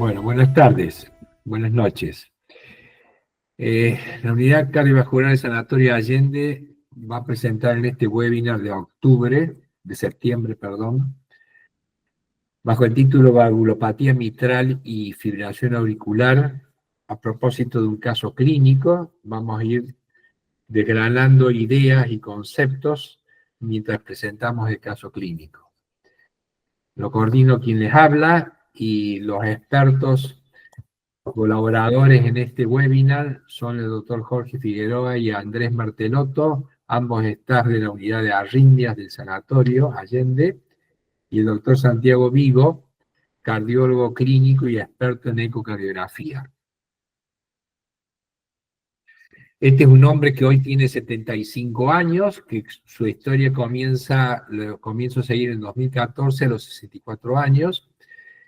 Bueno, buenas tardes, buenas noches. La Unidad Cardiovascular del Sanatorio Allende va a presentar en este webinar de septiembre, bajo el título Valvulopatía mitral y fibrilación auricular, a propósito de un caso clínico. Vamos a ir desgranando ideas y conceptos mientras presentamos el caso clínico. Lo coordino quien les habla, y los expertos colaboradores en este webinar son el doctor Jorge Figueroa y Andrés Martelotto, ambos staff de la unidad de arritmias del Sanatorio Allende, y el doctor Santiago Vigo, cardiólogo clínico y experto en ecocardiografía. Este es un hombre que hoy tiene 75 años, que su historia comienzo a seguir en 2014 a los 64 años,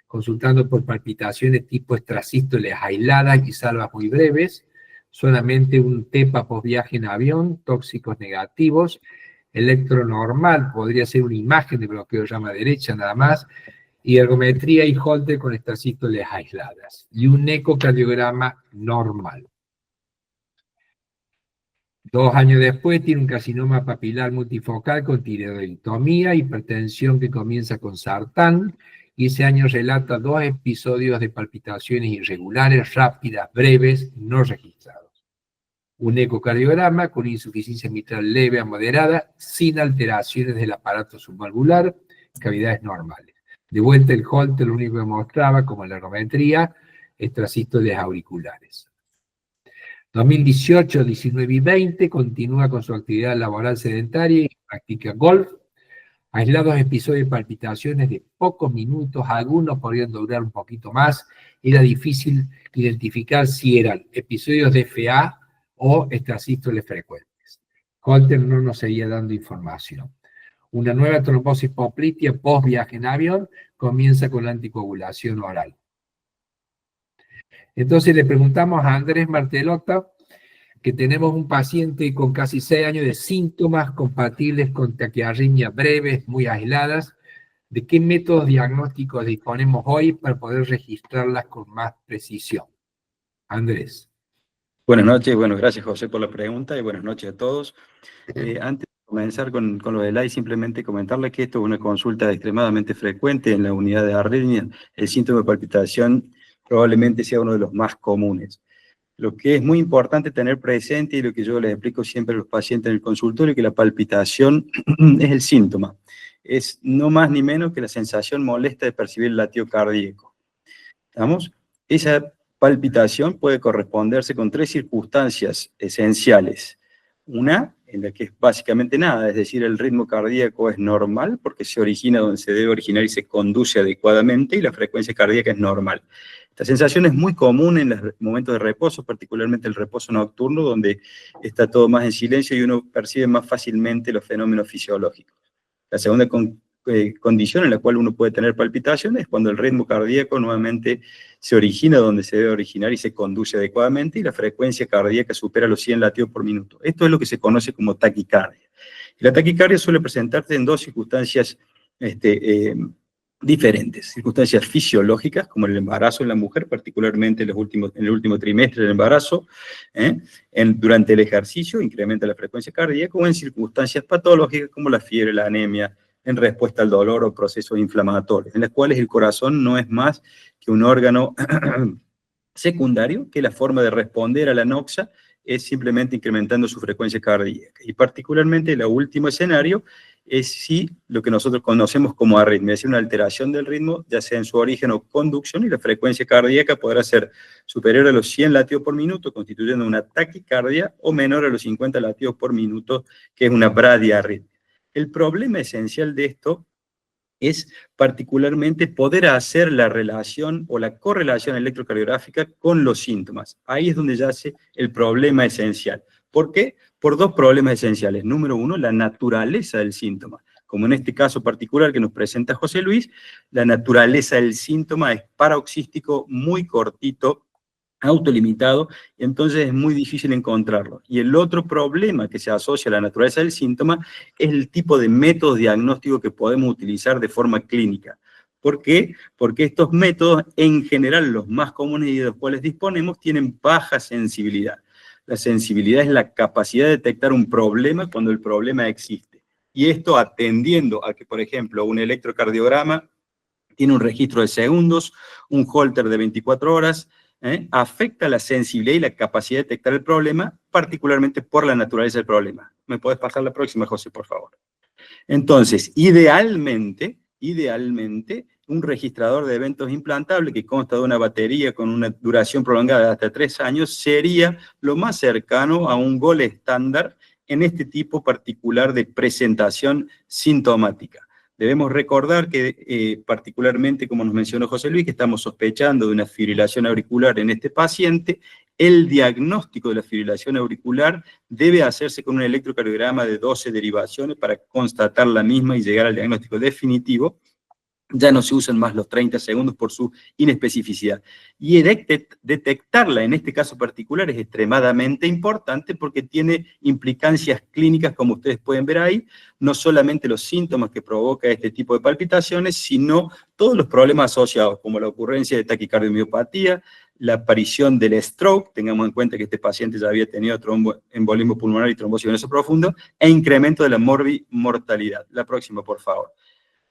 consultando por palpitaciones tipo extrasístoles aisladas y salvas muy breves, solamente un TEPA post-viaje en avión, tóxicos negativos, electro normal, podría ser una imagen de bloqueo de llama derecha nada más, y ergometría y Holter con extrasístoles aisladas, y un ecocardiograma normal. 2 años después tiene un carcinoma papilar multifocal con tiroidectomía, hipertensión que comienza con sartán, y ese año relata 2 episodios de palpitaciones irregulares, rápidas, breves, no registrados. Un ecocardiograma con insuficiencia mitral leve a moderada, sin alteraciones del aparato subvalvular, cavidades normales. De vuelta el Holter lo único que mostraba, como la ergometría, extrasístoles auriculares. 2018, 19 y 20 continúa con su actividad laboral sedentaria y practica golf. Aislados episodios de palpitaciones de pocos minutos, algunos podrían durar un poquito más. Era difícil identificar si eran episodios de FA o extrasístoles frecuentes. Holter no nos seguía dando información. Una nueva trombosis poplitea post viaje en avión comienza con la anticoagulación oral. Entonces le preguntamos a Andrés Martelotto, que tenemos un paciente con casi 6 años de síntomas compatibles con taquiarritmias breves, muy aisladas, ¿de qué métodos diagnósticos disponemos hoy para poder registrarlas con más precisión? Andrés. Buenas noches, bueno, gracias José por la pregunta y buenas noches a todos. Antes de comenzar con lo del AI, simplemente comentarles que esto es una consulta extremadamente frecuente en la unidad de arritmia. El síntoma de palpitación probablemente sea uno de los más comunes. Lo que es muy importante tener presente, y lo que yo les explico siempre a los pacientes en el consultorio, que la palpitación es el síntoma. Es no más ni menos que la sensación molesta de percibir el latido cardíaco. ¿Estamos? Esa palpitación puede corresponderse con 3 circunstancias esenciales. Una, en la que es básicamente nada, es decir, el ritmo cardíaco es normal porque se origina donde se debe originar y se conduce adecuadamente, y la frecuencia cardíaca es normal. Esta sensación es muy común en los momentos de reposo, particularmente el reposo nocturno, donde está todo más en silencio y uno percibe más fácilmente los fenómenos fisiológicos. La segunda condición en la cual uno puede tener palpitaciones es cuando el ritmo cardíaco nuevamente se origina donde se debe originar y se conduce adecuadamente, y la frecuencia cardíaca supera los 100 latidos por minuto. Esto es lo que se conoce como taquicardia. Y la taquicardia suele presentarse en 2 circunstancias diferentes. Circunstancias fisiológicas, como el embarazo en la mujer, particularmente en el último trimestre del embarazo, durante el ejercicio incrementa la frecuencia cardíaca, o en circunstancias patológicas como la fiebre, la anemia, en respuesta al dolor o procesos inflamatorios, en las cuales el corazón no es más que un órgano secundario, que la forma de responder a la anoxia es simplemente incrementando su frecuencia cardíaca. Y particularmente el último escenario es si lo que nosotros conocemos como arritmia, es decir, una alteración del ritmo, ya sea en su origen o conducción, y la frecuencia cardíaca podrá ser superior a los 100 latidos por minuto, constituyendo una taquicardia, o menor a los 50 latidos por minuto, que es una bradiarritmia. El problema esencial de esto es particularmente poder hacer la relación o la correlación electrocardiográfica con los síntomas. Ahí es donde yace el problema esencial. ¿Por qué? Por 2 problemas esenciales. Número 1, la naturaleza del síntoma. Como en este caso particular que nos presenta José Luis, la naturaleza del síntoma es paroxístico, muy cortito, autolimitado, y entonces es muy difícil encontrarlo. Y el otro problema que se asocia a la naturaleza del síntoma es el tipo de método diagnóstico que podemos utilizar de forma clínica. ¿Por qué? Porque estos métodos, en general, los más comunes y de los cuales disponemos, tienen baja sensibilidad. La sensibilidad es la capacidad de detectar un problema cuando el problema existe. Y esto atendiendo a que, por ejemplo, un electrocardiograma tiene un registro de segundos, un Holter de 24 horas, afecta la sensibilidad y la capacidad de detectar el problema, particularmente por la naturaleza del problema. ¿Me puedes pasar la próxima, José, por favor? Entonces, idealmente, un registrador de eventos implantable que consta de una batería con una duración prolongada de hasta 3 años sería lo más cercano a un gol estándar en este tipo particular de presentación sintomática. Debemos recordar que, particularmente, como nos mencionó José Luis, que estamos sospechando de una fibrilación auricular en este paciente. El diagnóstico de la fibrilación auricular debe hacerse con un electrocardiograma de 12 derivaciones para constatar la misma y llegar al diagnóstico definitivo. Ya no se usan más los 30 segundos por su inespecificidad. Y detectarla en este caso particular es extremadamente importante porque tiene implicancias clínicas, como ustedes pueden ver ahí, no solamente los síntomas que provoca este tipo de palpitaciones, sino todos los problemas asociados, como la ocurrencia de taquicardiomyopatía, la aparición del stroke, tengamos en cuenta que este paciente ya había tenido tromboembolismo pulmonar y trombosis venosa profundo, e incremento de la mortalidad. La próxima, por favor.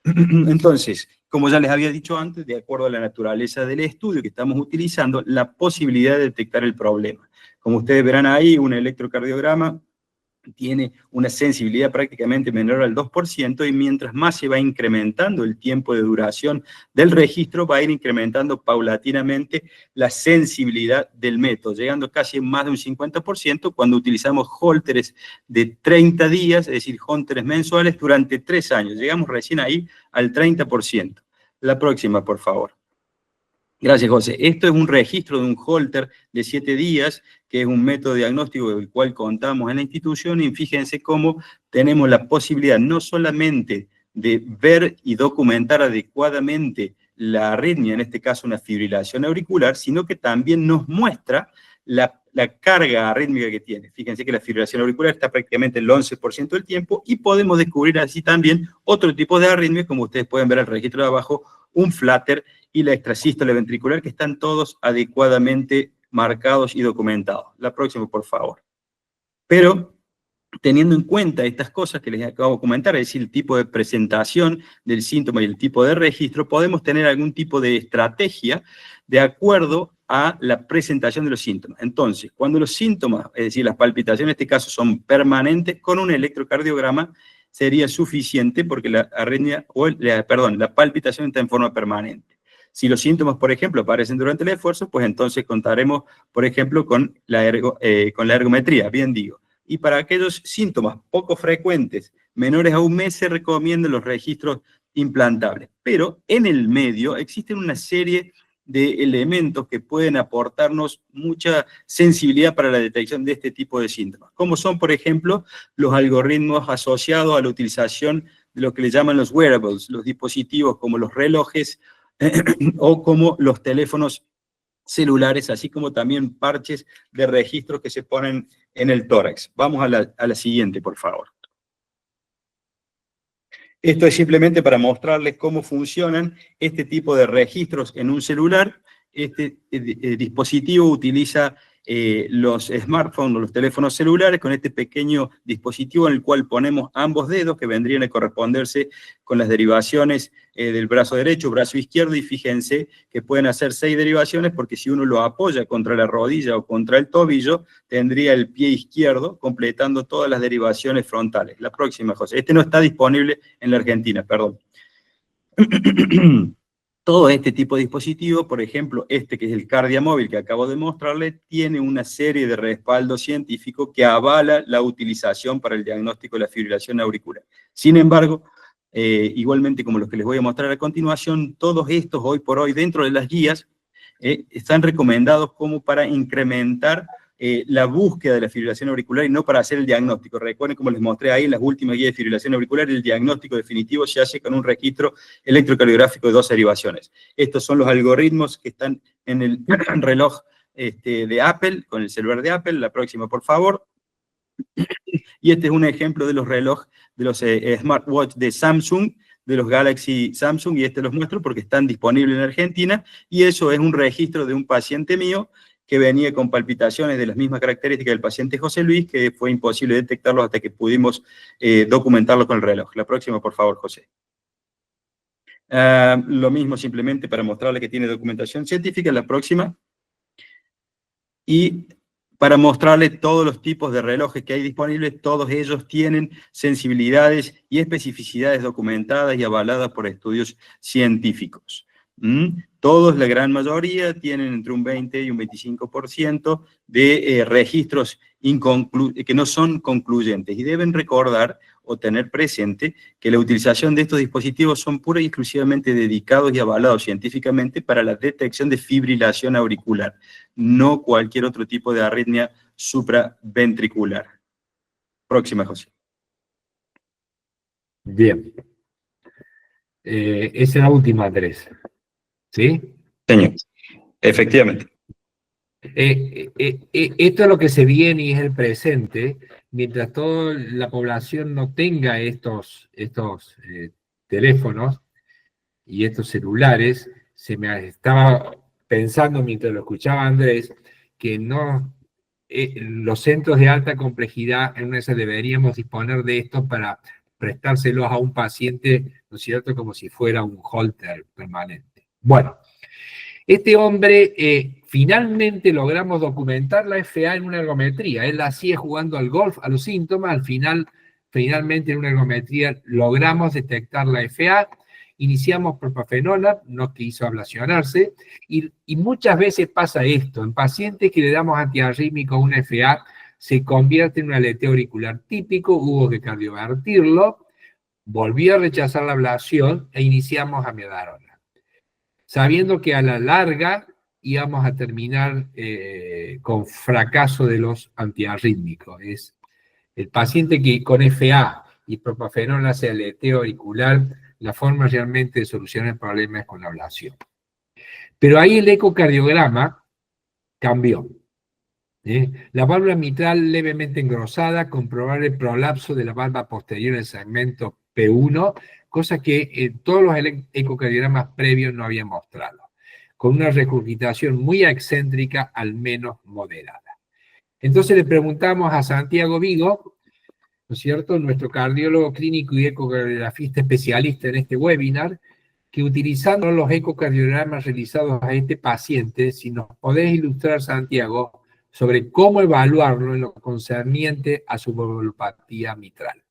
Entonces, como ya les había dicho antes, de acuerdo a la naturaleza del estudio que estamos utilizando, la posibilidad de detectar el problema. Como ustedes verán ahí, un electrocardiograma tiene una sensibilidad prácticamente menor al 2%, y mientras más se va incrementando el tiempo de duración del registro, va a ir incrementando paulatinamente la sensibilidad del método, llegando casi a más de un 50% cuando utilizamos holteres de 30 días, es decir, holteres mensuales durante 3 años. Llegamos recién ahí al 30%. La próxima, por favor. Gracias, José. Esto es un registro de un holter de 7 días, que es un método diagnóstico del cual contamos en la institución, y fíjense cómo tenemos la posibilidad no solamente de ver y documentar adecuadamente la arritmia, en este caso una fibrilación auricular, sino que también nos muestra la carga arrítmica que tiene. Fíjense que la fibrilación auricular está prácticamente el 11% del tiempo, y podemos descubrir así también otro tipo de arritmia, como ustedes pueden ver al registro de abajo, un flutter y la extrasístole ventricular, que están todos adecuadamente marcados y documentados. La próxima, por favor. Pero, teniendo en cuenta estas cosas que les acabo de comentar, es decir, el tipo de presentación del síntoma y el tipo de registro, podemos tener algún tipo de estrategia de acuerdo a la presentación de los síntomas. Entonces, cuando los síntomas, es decir, las palpitaciones en este caso son permanentes, con un electrocardiograma sería suficiente porque la arritmia, la palpitación está en forma permanente. Si los síntomas, por ejemplo, aparecen durante el esfuerzo, pues entonces contaremos, por ejemplo, con la ergometría, bien digo. Y para aquellos síntomas poco frecuentes, menores a un mes, se recomiendan los registros implantables. Pero en el medio existen una serie de elementos que pueden aportarnos mucha sensibilidad para la detección de este tipo de síntomas, como son, por ejemplo, los algoritmos asociados a la utilización de lo que le llaman los wearables, los dispositivos como los relojes o como los teléfonos celulares, así como también parches de registro que se ponen en el tórax. Vamos a la siguiente, por favor. Esto es simplemente para mostrarles cómo funcionan este tipo de registros en un celular. Este dispositivo utiliza los smartphones o los teléfonos celulares con este pequeño dispositivo en el cual ponemos ambos dedos, que vendrían a corresponderse con las derivaciones del brazo derecho, brazo izquierdo, y fíjense que pueden hacer 6 derivaciones, porque si uno lo apoya contra la rodilla o contra el tobillo, tendría el pie izquierdo completando todas las derivaciones frontales. La próxima, José. Este no está disponible en la Argentina, perdón. Todo este tipo de dispositivos, por ejemplo, este que es el CardiaMóvil que acabo de mostrarle, tiene una serie de respaldo científico que avala la utilización para el diagnóstico de la fibrilación auricular. Sin embargo, igualmente como los que les voy a mostrar a continuación, todos estos hoy por hoy dentro de las guías están recomendados como para incrementar la búsqueda de la fibrilación auricular y no para hacer el diagnóstico. Recuerden, como les mostré ahí en las últimas guías de fibrilación auricular, el diagnóstico definitivo se hace con un registro electrocardiográfico de 2 derivaciones. Estos son los algoritmos que están en el reloj de Apple, con el celular de Apple. La próxima, por favor. Y este es un ejemplo de los relojes, de los smartwatch de Samsung, de los Galaxy Samsung, y los muestro porque están disponibles en Argentina, y eso es un registro de un paciente mío que venía con palpitaciones de las mismas características del paciente José Luis, que fue imposible detectarlos hasta que pudimos documentarlo con el reloj. La próxima, por favor, José. Lo mismo, simplemente para mostrarle que tiene documentación científica. La próxima. Y para mostrarle todos los tipos de relojes que hay disponibles, todos ellos tienen sensibilidades y especificidades documentadas y avaladas por estudios científicos. Todos, la gran mayoría, tienen entre un 20 y un 25% de registros que no son concluyentes, y deben recordar o tener presente que la utilización de estos dispositivos son pura y exclusivamente dedicados y avalados científicamente para la detección de fibrilación auricular, no cualquier otro tipo de arritmia supraventricular. Próxima, José. Bien. Esa es la última, Andrés. ¿Sí? Señor, efectivamente. Esto es lo que se viene y es el presente. Mientras toda la población no tenga estos teléfonos y estos celulares, se me estaba pensando mientras lo escuchaba Andrés, que no, los centros de alta complejidad en una deberíamos disponer de esto para prestárselos a un paciente, ¿no es cierto?, como si fuera un holter permanente. Bueno, este hombre, finalmente logramos documentar la FA en una ergometría. Él hacía jugando al golf a los síntomas, finalmente en una ergometría logramos detectar la FA, iniciamos propafenona, no quiso ablacionarse, y muchas veces pasa esto, en pacientes que le damos antiarrítmico a una FA, se convierte en un aleteo auricular típico, hubo que cardiovertirlo, volvió a rechazar la ablación e iniciamos amiodarona, sabiendo que a la larga íbamos a terminar con fracaso de los antiarrítmicos. Es el paciente que con FA y propafenona hace aleteo auricular, la forma realmente de solucionar el problema es con la ablación. Pero ahí el ecocardiograma cambió. La válvula mitral levemente engrosada, comprobar el prolapso de la válvula posterior en el segmento P1, cosa que en todos los ecocardiogramas previos no había mostrado, con una regurgitación muy excéntrica, al menos moderada. Entonces le preguntamos a Santiago Vigo, ¿no es cierto?, nuestro cardiólogo clínico y ecocardiografista especialista en este webinar, que utilizando los ecocardiogramas realizados a este paciente, si nos podés ilustrar, Santiago, sobre cómo evaluarlo en lo concerniente a su valvulopatía mitral.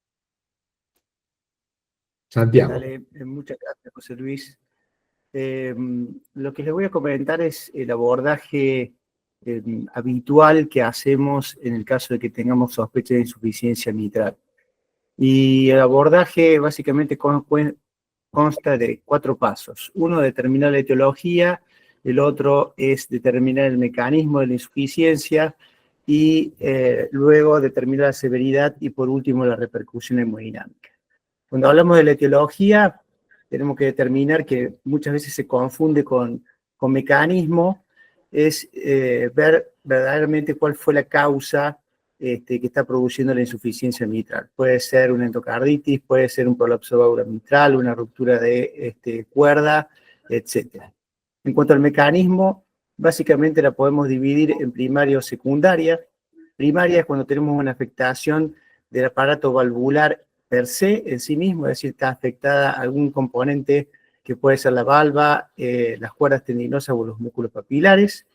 Santiago. Dale, muchas gracias, José Luis. Lo que les voy a comentar es el abordaje habitual que hacemos en el caso de que tengamos sospecha de insuficiencia mitral. Y el abordaje básicamente consta de 4 pasos. Uno, determinar la etiología. El otro es determinar el mecanismo de la insuficiencia. Y luego determinar la severidad. Y por último, la repercusión hemodinámica. Cuando hablamos de la etiología, tenemos que determinar que muchas veces se confunde con mecanismo, es ver verdaderamente cuál fue la causa que está produciendo la insuficiencia mitral. Puede ser una endocarditis, puede ser un prolapso de válvula mitral, una ruptura de cuerda, etc. En cuanto al mecanismo, básicamente la podemos dividir en primaria o secundaria. Primaria es cuando tenemos una afectación del aparato valvular per se, en sí mismo, es decir, está afectada algún componente que puede ser la valva, las cuerdas tendinosas o los músculos papilares,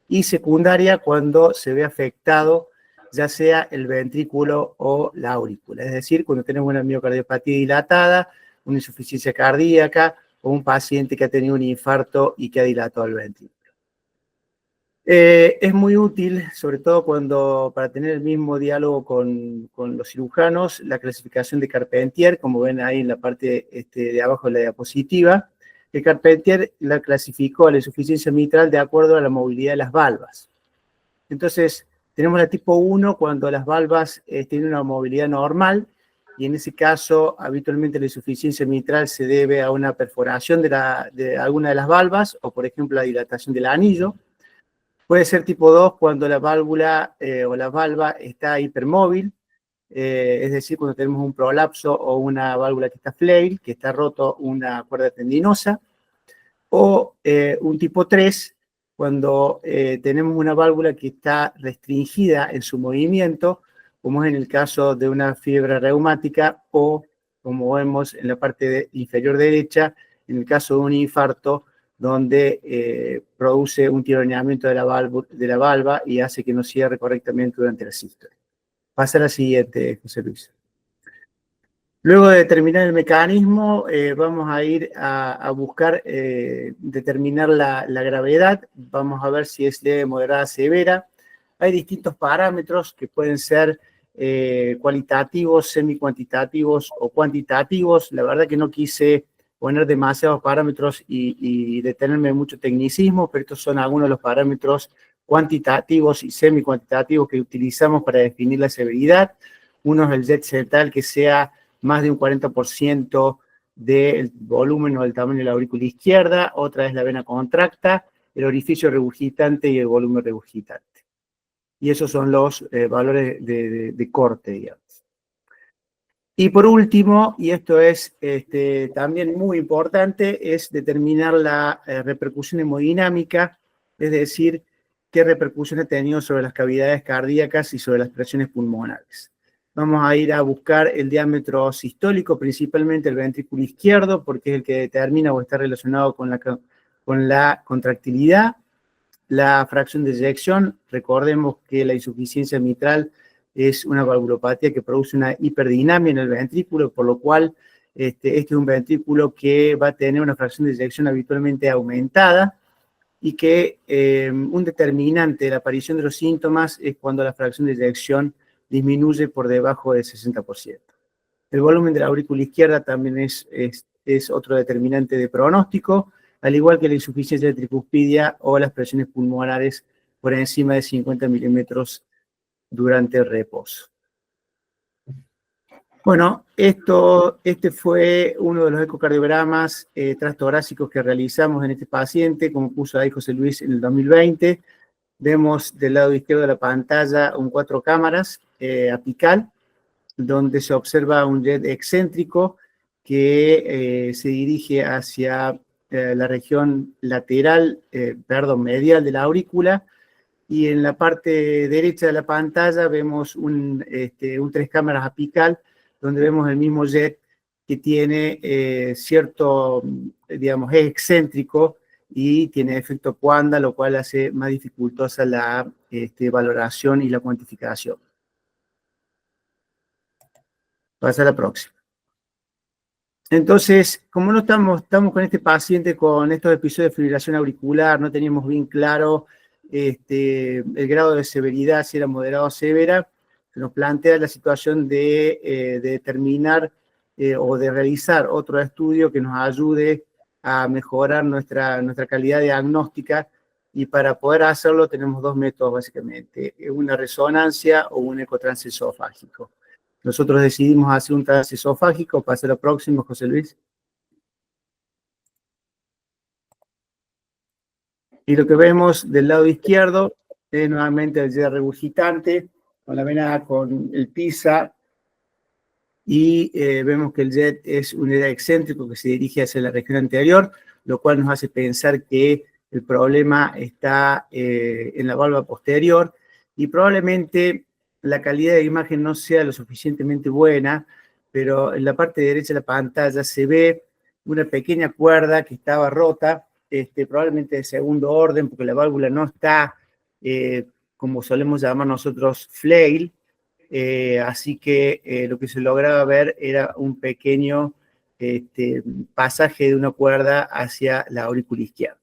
y secundaria cuando se ve afectado ya sea el ventrículo o la aurícula, es decir, cuando tenemos una miocardiopatía dilatada, una insuficiencia cardíaca o un paciente que ha tenido un infarto y que ha dilatado el ventrículo. Es muy útil, sobre todo para tener el mismo diálogo con los cirujanos, la clasificación de Carpentier, como ven ahí en la parte de abajo de la diapositiva. El Carpentier la clasificó a la insuficiencia mitral de acuerdo a la movilidad de las valvas. Entonces, tenemos la tipo 1 cuando las valvas tienen una movilidad normal, y en ese caso, habitualmente la insuficiencia mitral se debe a una perforación de alguna de las valvas, o por ejemplo la dilatación del anillo. Puede ser tipo 2 cuando la válvula o la valva está hipermóvil, es decir, cuando tenemos un prolapso o una válvula que está flail, que está roto una cuerda tendinosa, o un tipo 3, cuando tenemos una válvula que está restringida en su movimiento, como es en el caso de una fiebre reumática, o como vemos en la parte inferior derecha, en el caso de un infarto, donde produce un tironeamiento de la valva y hace que no cierre correctamente durante la sístole. Pasa a la siguiente, José Luis. Luego de determinar el mecanismo, vamos a ir a buscar determinar la gravedad. Vamos a ver si es leve, moderada, severa. Hay distintos parámetros que pueden ser cualitativos, semi-cuantitativos o cuantitativos. La verdad que no quise poner demasiados parámetros y detenerme en mucho tecnicismo, pero estos son algunos de los parámetros cuantitativos y semi-cuantitativos que utilizamos para definir la severidad. Uno es el jet central, que sea más de un 40% del volumen o del tamaño de la aurícula izquierda. Otra es la vena contracta, el orificio regurgitante y el volumen regurgitante. Y esos son los valores de corte, digamos. Y por último, y esto es también muy importante, es determinar la repercusión hemodinámica, es decir, qué repercusión ha tenido sobre las cavidades cardíacas y sobre las presiones pulmonares. Vamos a ir a buscar el diámetro sistólico, principalmente el ventrículo izquierdo, porque es el que determina o está relacionado con la contractilidad. La fracción de eyección, recordemos que la insuficiencia mitral es una valvulopatía que produce una hiperdinamia en el ventrículo, por lo cual este es un ventrículo que va a tener una fracción de eyección habitualmente aumentada y que un determinante de la aparición de los síntomas es cuando la fracción de eyección disminuye por debajo del 60%. El volumen de la aurícula izquierda también es otro determinante de pronóstico, al igual que la insuficiencia de tricuspidia o las presiones pulmonares por encima de 50 milímetros durante el reposo. Bueno, este fue uno de los ecocardiogramas transtorácicos que realizamos en este paciente, como puso ahí José Luis en el 2020. Vemos del lado izquierdo de la pantalla un 4 cámaras apical, donde se observa un jet excéntrico que se dirige hacia la región lateral, medial de la aurícula, y en la parte derecha de la pantalla vemos un 3 cámaras apical, donde vemos el mismo jet que tiene cierto, digamos, es excéntrico y tiene efecto Coanda, lo cual hace más dificultosa la valoración y la cuantificación. Pasa a la próxima. Entonces, como no estamos con este paciente con estos episodios de fibrilación auricular, no teníamos bien claro el grado de severidad, si era moderado o severa, se nos plantea la situación de determinar o de realizar otro estudio que nos ayude a mejorar nuestra calidad diagnóstica, y para poder hacerlo tenemos dos métodos básicamente, una resonancia o un ecotransesofágico. Nosotros decidimos hacer un transesofágico. Pasa a lo próximo, José Luis. Y lo que vemos del lado izquierdo es nuevamente el jet regurgitante, con la vena con el PISA, y vemos que el jet es un jet excéntrico que se dirige hacia la región anterior, lo cual nos hace pensar que el problema está en la valva posterior, y probablemente la calidad de imagen no sea lo suficientemente buena, pero en la parte derecha de la pantalla se ve una pequeña cuerda que estaba rota, probablemente de segundo orden, porque la válvula no está, como solemos llamar nosotros, flail, así que lo que se lograba ver era un pequeño pasaje de una cuerda hacia la aurícula izquierda.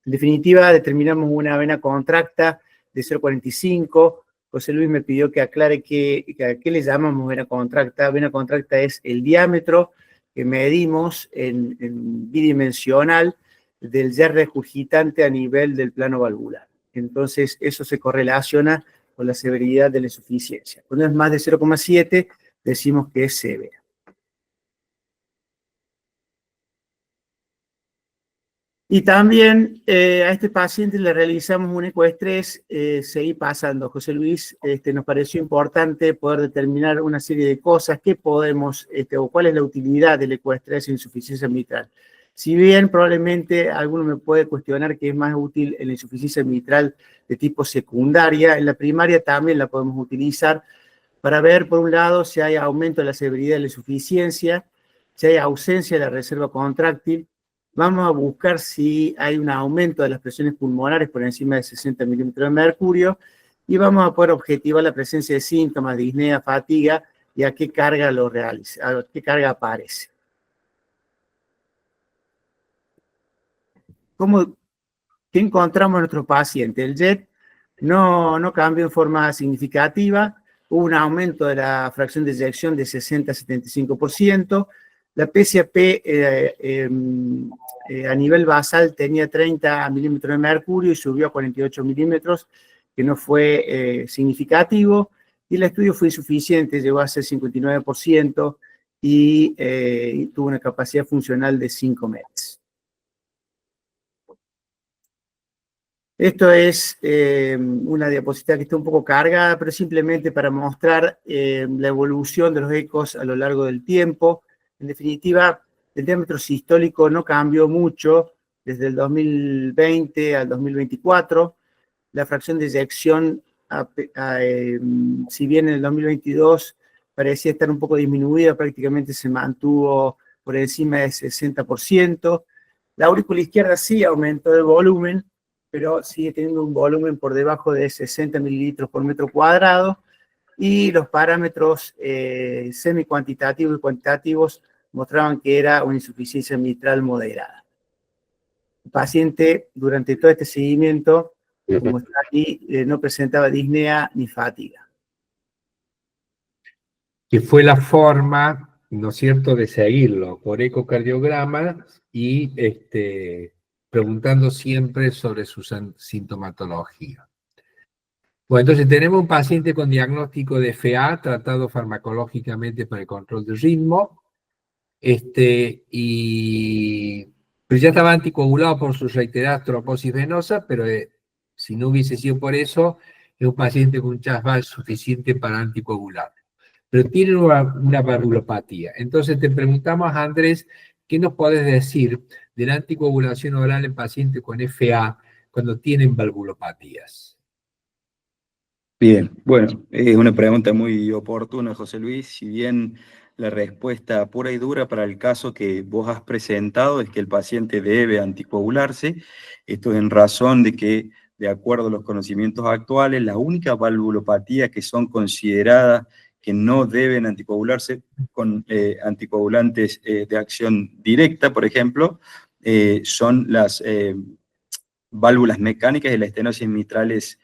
En definitiva, determinamos una vena contracta de 0,45. José Luis me pidió que aclare qué le llamamos vena contracta. Vena contracta es el diámetro que medimos en bidimensional del jet regurgitante a nivel del plano valvular. Entonces, eso se correlaciona con la severidad de la insuficiencia. Cuando es más de 0,7, decimos que es severa. Y también a este paciente le realizamos un ecoestrés, seguí pasando, José Luis, nos pareció importante poder determinar una serie de cosas que podemos, o cuál es la utilidad del ecoestrés en insuficiencia mitral. Si bien probablemente alguno me puede cuestionar que es más útil en la insuficiencia mitral de tipo secundaria, en la primaria también la podemos utilizar para ver, por un lado, si hay aumento de la severidad de la insuficiencia, si hay ausencia de la reserva contráctil. Vamos a buscar si hay un aumento de las presiones pulmonares por encima de 60 milímetros de mercurio y vamos a poder objetivar la presencia de síntomas, disnea, fatiga y a qué carga lo realiza, a qué carga aparece. ¿Qué encontramos en nuestro paciente? El JET no cambió en forma significativa, hubo un aumento de la fracción de eyección de 60 a 75%, la PSAP a nivel basal tenía 30 milímetros de mercurio y subió a 48 milímetros, que no fue significativo, y el estudio fue insuficiente, llegó a ser 59% y tuvo una capacidad funcional de 5 METs. Esto es una diapositiva que está un poco cargada, pero simplemente para mostrar la evolución de los ecos a lo largo del tiempo. En definitiva, el diámetro sistólico no cambió mucho desde el 2020 al 2024. La fracción de eyección, si bien en el 2022 parecía estar un poco disminuida, prácticamente se mantuvo por encima del 60%. La aurícula izquierda sí aumentó el volumen, pero sigue teniendo un volumen por debajo de 60 mililitros por metro cuadrado, y los parámetros semi-cuantitativos y cuantitativos mostraban que era una insuficiencia mitral moderada. El paciente, durante todo este seguimiento, como está aquí, no presentaba disnea ni fatiga. Que fue la forma, ¿no es cierto?, de seguirlo por ecocardiograma y preguntando siempre sobre su sintomatología. Bueno, entonces tenemos un paciente con diagnóstico de FA, tratado farmacológicamente para el control del ritmo, pero ya estaba anticoagulado por sus reiteradas trombosis venosas, pero si no hubiese sido por eso, es un paciente con un chasval suficiente para anticoagular. Pero tiene una valvulopatía. Entonces te preguntamos, Andrés, ¿qué nos puedes decir de la anticoagulación oral en pacientes con FA cuando tienen valvulopatías? Bien, bueno, es una pregunta muy oportuna, José Luis. Si bien la respuesta pura y dura para el caso que vos has presentado es que el paciente debe anticoagularse, esto es en razón de que, de acuerdo a los conocimientos actuales, las únicas valvulopatías que son consideradas que no deben anticoagularse con anticoagulantes de acción directa, por ejemplo, son las válvulas mecánicas y las estenosis mitrales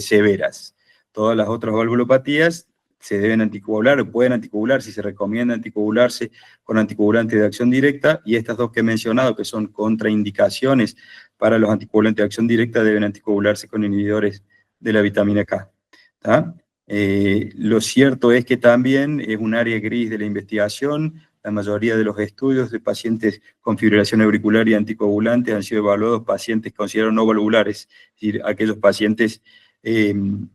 severas. Todas las otras valvulopatías se deben anticoagular o pueden anticoagular si se recomienda anticoagularse con anticoagulantes de acción directa, y estas dos que he mencionado, que son contraindicaciones para los anticoagulantes de acción directa, deben anticoagularse con inhibidores de la vitamina K. Lo cierto es que también es un área gris de la investigación. La mayoría de los estudios de pacientes con fibrilación auricular y anticoagulantes han sido evaluados pacientes considerados no valvulares, es decir, aquellos pacientes en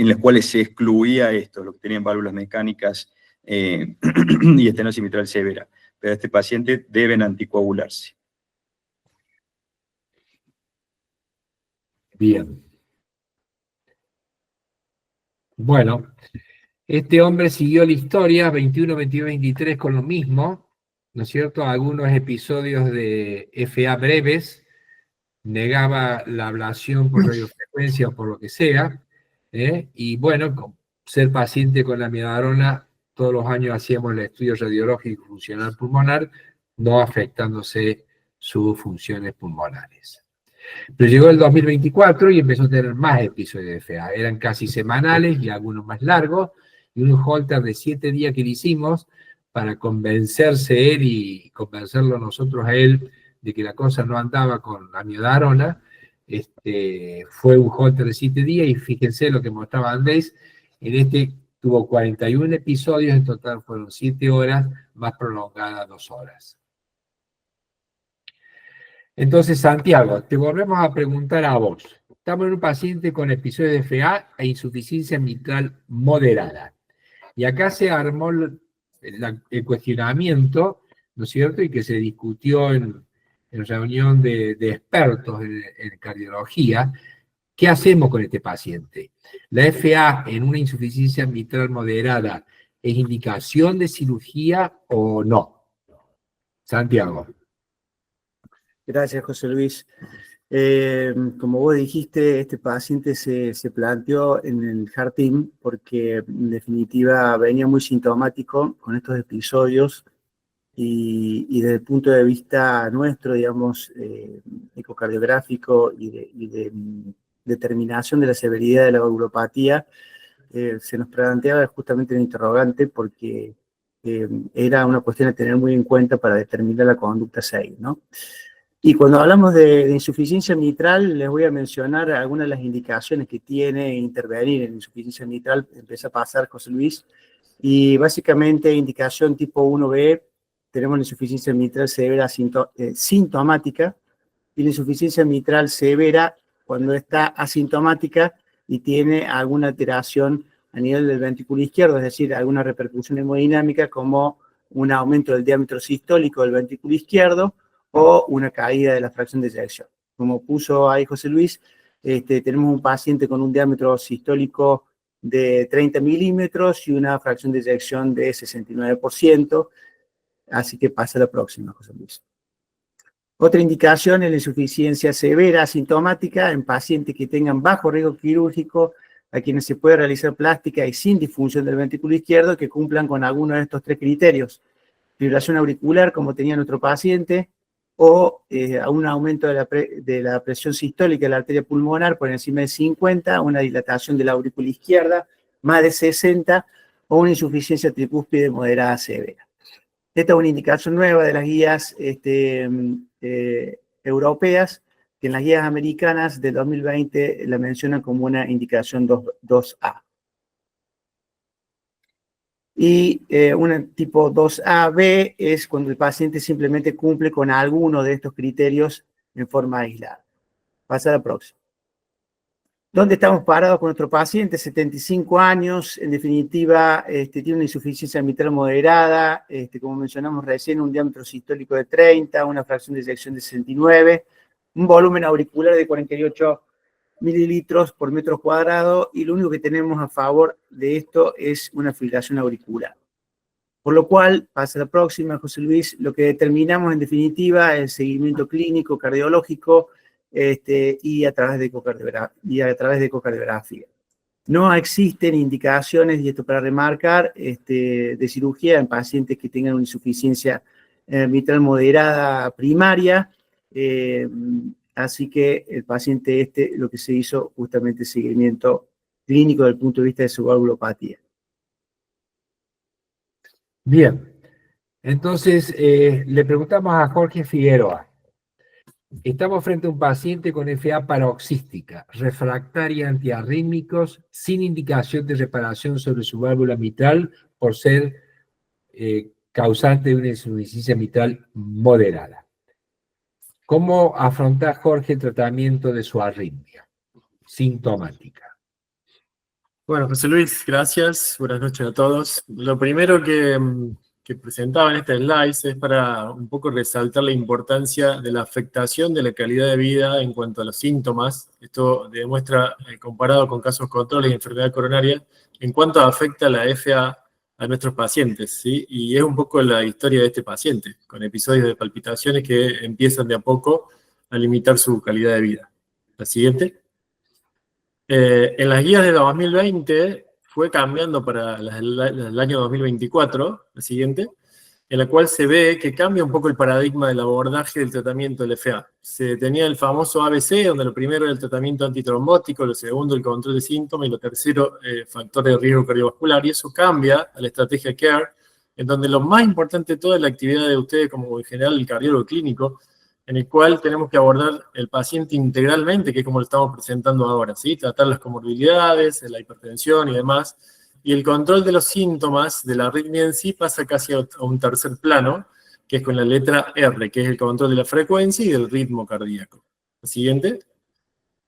los cuales se excluía esto, los que tenían válvulas mecánicas y estenosis mitral severa. Pero este paciente deben anticoagularse. Bien. Bueno, este hombre siguió la historia, 21, 22, 23, con lo mismo, ¿no es cierto? Algunos episodios de FA breves, negaba la ablación por radiofrecuencia o por lo que sea, y bueno, ser paciente con la amiodarona, todos los años hacíamos el estudio radiológico funcional pulmonar, no afectándose sus funciones pulmonares. Pero llegó el 2024 y empezó a tener más episodios de FA. Eran casi semanales y algunos más largos, y un holter de 7 días que le hicimos para convencerse él y convencerlo nosotros a él de que la cosa no andaba con la amiodarona. Fue un holter de 7 días y fíjense lo que mostraba Andrés. En este tuvo 41 episodios, en total fueron 7 horas, más prolongada 2 horas. Entonces, Santiago, te volvemos a preguntar a vos. Estamos en un paciente con episodio de FA e insuficiencia mitral moderada. Y acá se armó el cuestionamiento, ¿no es cierto? Y que se discutió en reunión de expertos en cardiología. ¿Qué hacemos con este paciente? ¿La FA en una insuficiencia mitral moderada es indicación de cirugía o no? Santiago. Gracias, José Luis. Como vos dijiste, este paciente se planteó en el Heart Team porque en definitiva venía muy sintomático con estos episodios y desde el punto de vista nuestro, digamos, ecocardiográfico y de determinación de la severidad de la valvulopatía, se nos planteaba justamente el interrogante porque era una cuestión a tener muy en cuenta para determinar la conducta a seguir, ¿no? Y cuando hablamos de insuficiencia mitral, les voy a mencionar algunas de las indicaciones que tiene intervenir en insuficiencia mitral. Empieza a pasar, José Luis. Y básicamente, indicación tipo 1B, tenemos la insuficiencia mitral severa sintomática y la insuficiencia mitral severa cuando está asintomática y tiene alguna alteración a nivel del ventrículo izquierdo, es decir, alguna repercusión hemodinámica como un aumento del diámetro sistólico del ventrículo izquierdo, o una caída de la fracción de eyección. Como puso ahí José Luis, tenemos un paciente con un diámetro sistólico de 30 milímetros y una fracción de eyección de 69%, así que pasa a la próxima, José Luis. Otra indicación es la insuficiencia severa asintomática en pacientes que tengan bajo riesgo quirúrgico, a quienes se puede realizar plástica y sin disfunción del ventrículo izquierdo, que cumplan con alguno de estos tres criterios. Fibrilación auricular, como tenía nuestro paciente, o a un aumento de la presión sistólica de la arteria pulmonar por encima de 50, una dilatación de la aurícula izquierda más de 60, o una insuficiencia tricúspide moderada severa. Esta es una indicación nueva de las guías europeas, que en las guías americanas del 2020 la mencionan como una indicación 2A. Y una tipo 2AB es cuando el paciente simplemente cumple con alguno de estos criterios en forma aislada. Pasa a la próxima. ¿Dónde estamos parados con nuestro paciente? 75 años, en definitiva, tiene una insuficiencia mitral moderada, como mencionamos recién, un diámetro sistólico de 30, una fracción de eyección de 69, un volumen auricular de 48 mililitros por metro cuadrado, y lo único que tenemos a favor de esto es una fibrilación auricular. Por lo cual, pasa a la próxima, José Luis, lo que determinamos en definitiva es el seguimiento clínico, cardiológico, y a través de ecocardiografía. No existen indicaciones, y esto para remarcar, de cirugía en pacientes que tengan una insuficiencia mitral moderada primaria, así que el paciente lo que se hizo justamente seguimiento clínico desde el punto de vista de su valvulopatía. Bien, entonces le preguntamos a Jorge Figueroa. Estamos frente a un paciente con FA paroxística, refractaria antiarrítmicos, sin indicación de reparación sobre su válvula mitral por ser causante de una insuficiencia mitral moderada. ¿Cómo afronta Jorge el tratamiento de su arritmia sintomática? Bueno, José Luis, gracias. Buenas noches a todos. Lo primero que presentaba en este slide es para un poco resaltar la importancia de la afectación de la calidad de vida en cuanto a los síntomas. Esto demuestra, comparado con casos controles de enfermedad coronaria, en cuánto afecta la FA a nuestros pacientes, ¿sí? Y es un poco la historia de este paciente, con episodios de palpitaciones que empiezan de a poco a limitar su calidad de vida. La siguiente. En las guías de 2020 fue cambiando para el año 2024, la siguiente, en la cual se ve que cambia un poco el paradigma del abordaje del tratamiento del FA. Se tenía el famoso ABC, donde lo primero era el tratamiento antitrombótico, lo segundo el control de síntomas y lo tercero factores de riesgo cardiovascular, y eso cambia a la estrategia CARE, en donde lo más importante de todo es la actividad de ustedes como en general el cardiólogo clínico, en el cual tenemos que abordar el paciente integralmente, que es como lo estamos presentando ahora, ¿sí? Tratar las comorbilidades, la hipertensión y demás, y el control de los síntomas de la arritmia en sí pasa casi a un tercer plano, que que es con la letra R, que es el control de la frecuencia y del ritmo cardíaco. La siguiente.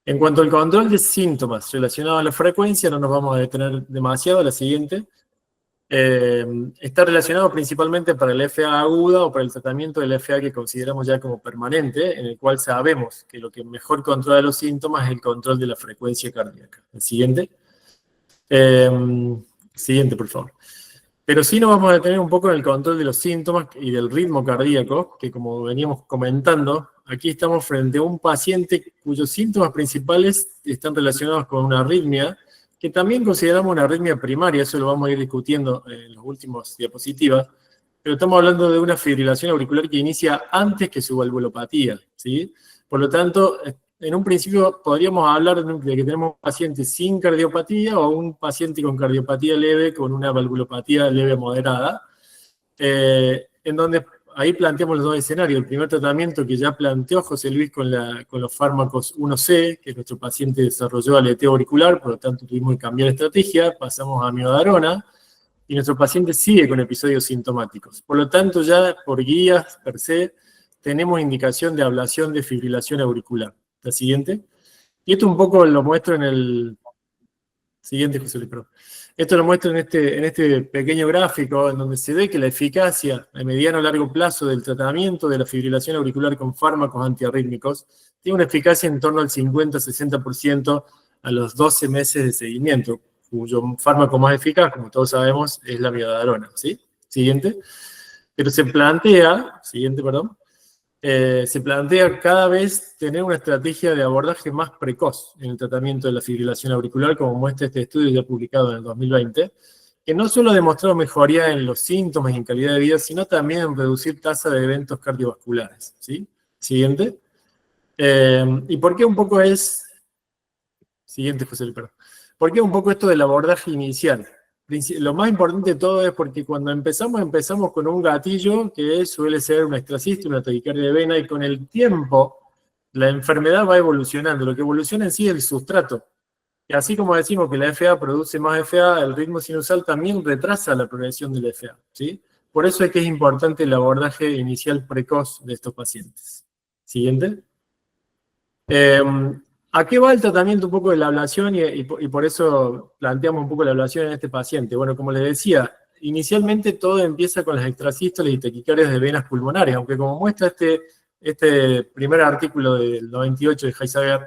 En cuanto al control de síntomas relacionados a la frecuencia, no nos vamos a detener demasiado. La siguiente. Está relacionado principalmente para el FA aguda o para el tratamiento del FA que consideramos ya como permanente, en el cual sabemos que lo que mejor controla los síntomas es el control de la frecuencia cardíaca. El siguiente. Siguiente, por favor. Pero sí nos vamos a detener un poco en el control de los síntomas y del ritmo cardíaco, que como veníamos comentando, aquí estamos frente a un paciente cuyos síntomas principales están relacionados con una arritmia, que también consideramos una arritmia primaria, eso lo vamos a ir discutiendo en las últimas diapositivas, pero estamos hablando de una fibrilación auricular que inicia antes que su valvulopatía, ¿sí? Por lo tanto, en un principio podríamos hablar de que tenemos un paciente sin cardiopatía o un paciente con cardiopatía leve con una valvulopatía leve moderada, en donde ahí planteamos los dos escenarios. El primer tratamiento que ya planteó José Luis con los fármacos 1C, que nuestro paciente desarrolló aleteo auricular, por lo tanto tuvimos que cambiar estrategia, pasamos a amiodarona, y nuestro paciente sigue con episodios sintomáticos. Por lo tanto, ya por guías per se, tenemos indicación de ablación de fibrilación auricular. La siguiente. Y esto un poco lo muestro en el siguiente, José Luis, perdón. Esto lo muestro en este pequeño gráfico, en donde se ve que la eficacia a mediano o largo plazo del tratamiento de la fibrilación auricular con fármacos antiarrítmicos tiene una eficacia en torno al 50-60% a los 12 meses de seguimiento, cuyo fármaco más eficaz, como todos sabemos, es la amiodarona, ¿sí? Siguiente. Pero se plantea, se plantea cada vez tener una estrategia de abordaje más precoz en el tratamiento de la fibrilación auricular, como muestra este estudio ya publicado en el 2020, que no solo ha demostrado mejoría en los síntomas y en calidad de vida, sino también en reducir tasa de eventos cardiovasculares. ¿Sí? Siguiente. ¿Y por qué un poco es... Siguiente, José Luis, perdón. ¿Por qué un poco esto del abordaje inicial? Lo más importante de todo es porque cuando empezamos con un gatillo que suele ser una extrasístole, una taquicardia de vena, y con el tiempo la enfermedad va evolucionando. Lo que evoluciona en sí es el sustrato. Y así como decimos que la FA produce más FA, el ritmo sinusal también retrasa la progresión de la FA, ¿sí? Por eso es que es importante el abordaje inicial precoz de estos pacientes. Siguiente. ¿A qué va el tratamiento un poco de la ablación? Y por eso planteamos un poco la ablación en este paciente. Bueno, como les decía, inicialmente todo empieza con las extrasístoles y taquicardias de venas pulmonares, aunque como muestra este primer artículo del 98 de Heisager,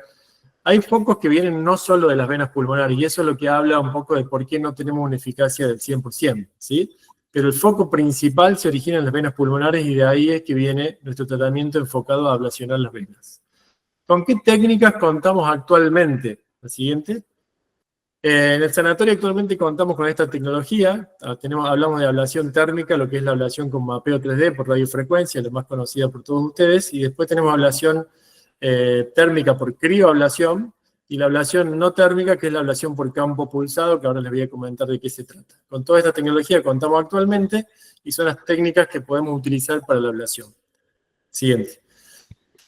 hay focos que vienen no solo de las venas pulmonares, y eso es lo que habla un poco de por qué no tenemos una eficacia del 100%, ¿sí? Pero el foco principal se origina en las venas pulmonares y de ahí es que viene nuestro tratamiento enfocado a ablacionar las venas. ¿Con qué técnicas contamos actualmente? La siguiente. En el sanatorio actualmente contamos con esta tecnología. Hablamos de ablación térmica, lo que es la ablación con mapeo 3D por radiofrecuencia, la más conocida por todos ustedes. Y después tenemos ablación térmica por crioablación y la ablación no térmica, que es la ablación por campo pulsado, que ahora les voy a comentar de qué se trata. Con toda esta tecnología contamos actualmente y son las técnicas que podemos utilizar para la ablación. Siguiente.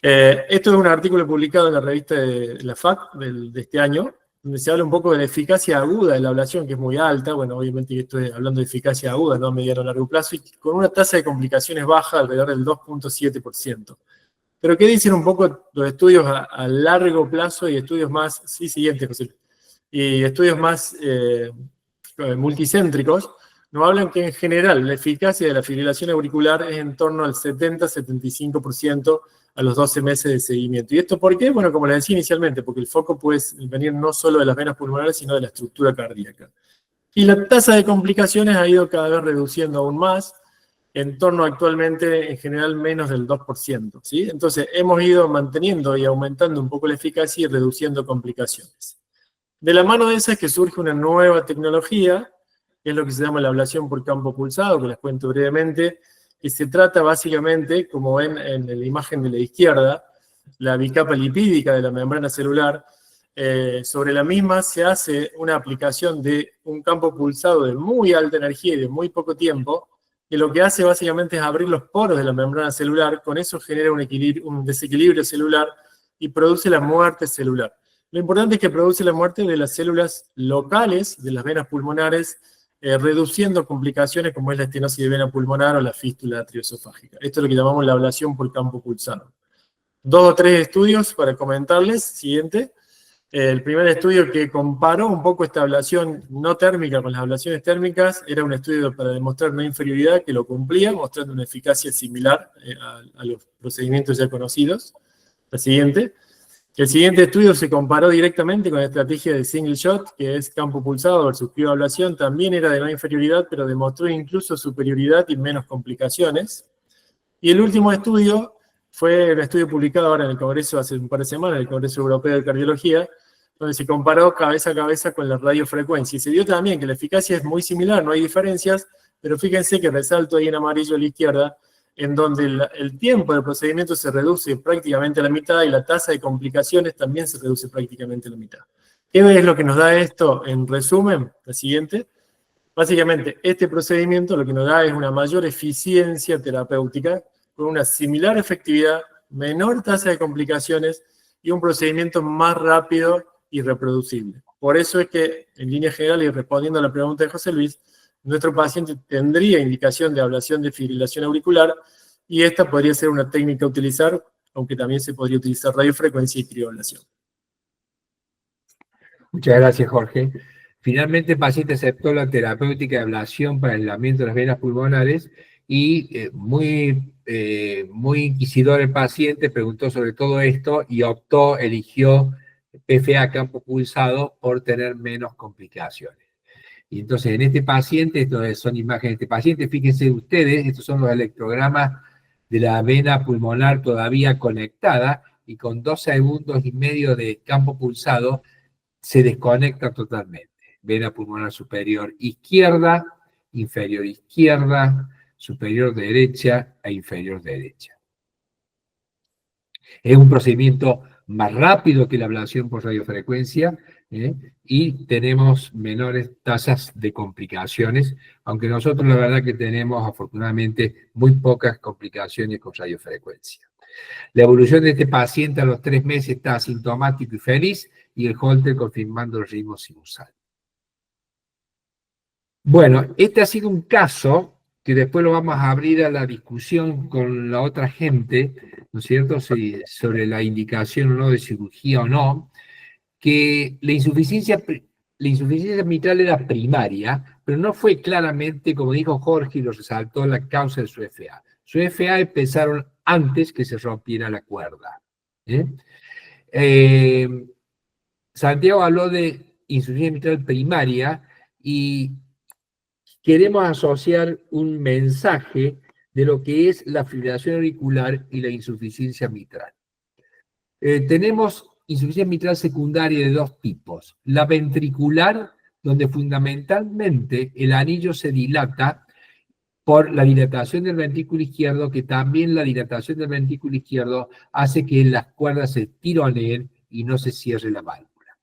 Esto es un artículo publicado en la revista de la FAC de este año, donde se habla un poco de la eficacia aguda de la ablación, que es muy alta. Bueno, obviamente estoy hablando de eficacia aguda, no a mediano o largo plazo, y con una tasa de complicaciones baja, alrededor del 2.7%. Pero ¿qué dicen un poco los estudios a largo plazo y estudios más, sí, siguiente, José, y estudios más multicéntricos? Nos hablan que en general la eficacia de la fibrilación auricular es en torno al 70-75% a los 12 meses de seguimiento. ¿Y esto por qué? Bueno, como les decía inicialmente, porque el foco puede venir no solo de las venas pulmonares, sino de la estructura cardíaca. Y la tasa de complicaciones ha ido cada vez reduciendo aún más, en torno actualmente, en general, menos del 2%. ¿Sí? Entonces, hemos ido manteniendo y aumentando un poco la eficacia y reduciendo complicaciones. De la mano de esa es que surge una nueva tecnología, que es lo que se llama la ablación por campo pulsado, que les cuento brevemente, que se trata básicamente, como ven en la imagen de la izquierda, la bicapa lipídica de la membrana celular. Sobre la misma se hace una aplicación de un campo pulsado de muy alta energía y de muy poco tiempo, que lo que hace básicamente es abrir los poros de la membrana celular, con eso genera un desequilibrio celular y produce la muerte celular. Lo importante es que produce la muerte de las células locales de las venas pulmonares, reduciendo complicaciones como es la estenosis de vena pulmonar o la fístula arterioesofágica. Esto es lo que llamamos la ablación por campo pulsado. 2 o 3 estudios para comentarles. Siguiente. El primer estudio que comparó un poco esta ablación no térmica con las ablaciones térmicas era un estudio para demostrar no inferioridad que lo cumplía, mostrando una eficacia similar a los procedimientos ya conocidos. La siguiente. El siguiente estudio se comparó directamente con la estrategia de single shot, que es campo pulsado versus crioablación. También era de no inferioridad, pero demostró incluso superioridad y menos complicaciones. Y el último estudio fue el estudio publicado ahora en el Congreso hace un par de semanas, en el Congreso Europeo de Cardiología, donde se comparó cabeza a cabeza con la radiofrecuencia. Y se dio también que la eficacia es muy similar, no hay diferencias, pero fíjense que resalto ahí en amarillo a la izquierda, en donde el tiempo del procedimiento se reduce prácticamente a la mitad y la tasa de complicaciones también se reduce prácticamente a la mitad. ¿Qué es lo que nos da esto en resumen? La siguiente. Básicamente, este procedimiento lo que nos da es una mayor eficiencia terapéutica, con una similar efectividad, menor tasa de complicaciones y un procedimiento más rápido y reproducible. Por eso es que, en línea general, y respondiendo a la pregunta de José Luis, nuestro paciente tendría indicación de ablación de fibrilación auricular y esta podría ser una técnica a utilizar, aunque también se podría utilizar radiofrecuencia y crioablación. Muchas gracias, Jorge. Finalmente, el paciente aceptó la terapéutica de ablación para el aislamiento de las venas pulmonares y muy inquisidor el paciente, preguntó sobre todo esto y eligió PFA campo pulsado por tener menos complicaciones. Y entonces en este paciente, estas son imágenes de este paciente, fíjense ustedes, estos son los electrogramas de la vena pulmonar todavía conectada y con 2 segundos y medio de campo pulsado se desconecta totalmente. Vena pulmonar superior izquierda, inferior izquierda, superior derecha e inferior derecha. Es un procedimiento más rápido que la ablación por radiofrecuencia y tenemos menores tasas de complicaciones, aunque nosotros la verdad que tenemos afortunadamente muy pocas complicaciones con radiofrecuencia. La evolución de este paciente a los 3 meses está asintomático y feliz y el Holter confirmando el ritmo sinusal. Bueno, este ha sido un caso que después lo vamos a abrir a la discusión con la otra gente, ¿no es cierto?, sobre la indicación o no de cirugía o no, que la insuficiencia mitral era primaria, pero no fue claramente, como dijo Jorge y lo resaltó, la causa de su FA. Su FA empezaron antes que se rompiera la cuerda. Santiago habló de insuficiencia mitral primaria y queremos asociar un mensaje de lo que es la fibrilación auricular y la insuficiencia mitral. Tenemos insuficiencia mitral secundaria de 2 tipos. La ventricular, donde fundamentalmente el anillo se dilata por la dilatación del ventrículo izquierdo, que también la dilatación del ventrículo izquierdo hace que las cuerdas se tironeen y no se cierre la válvula.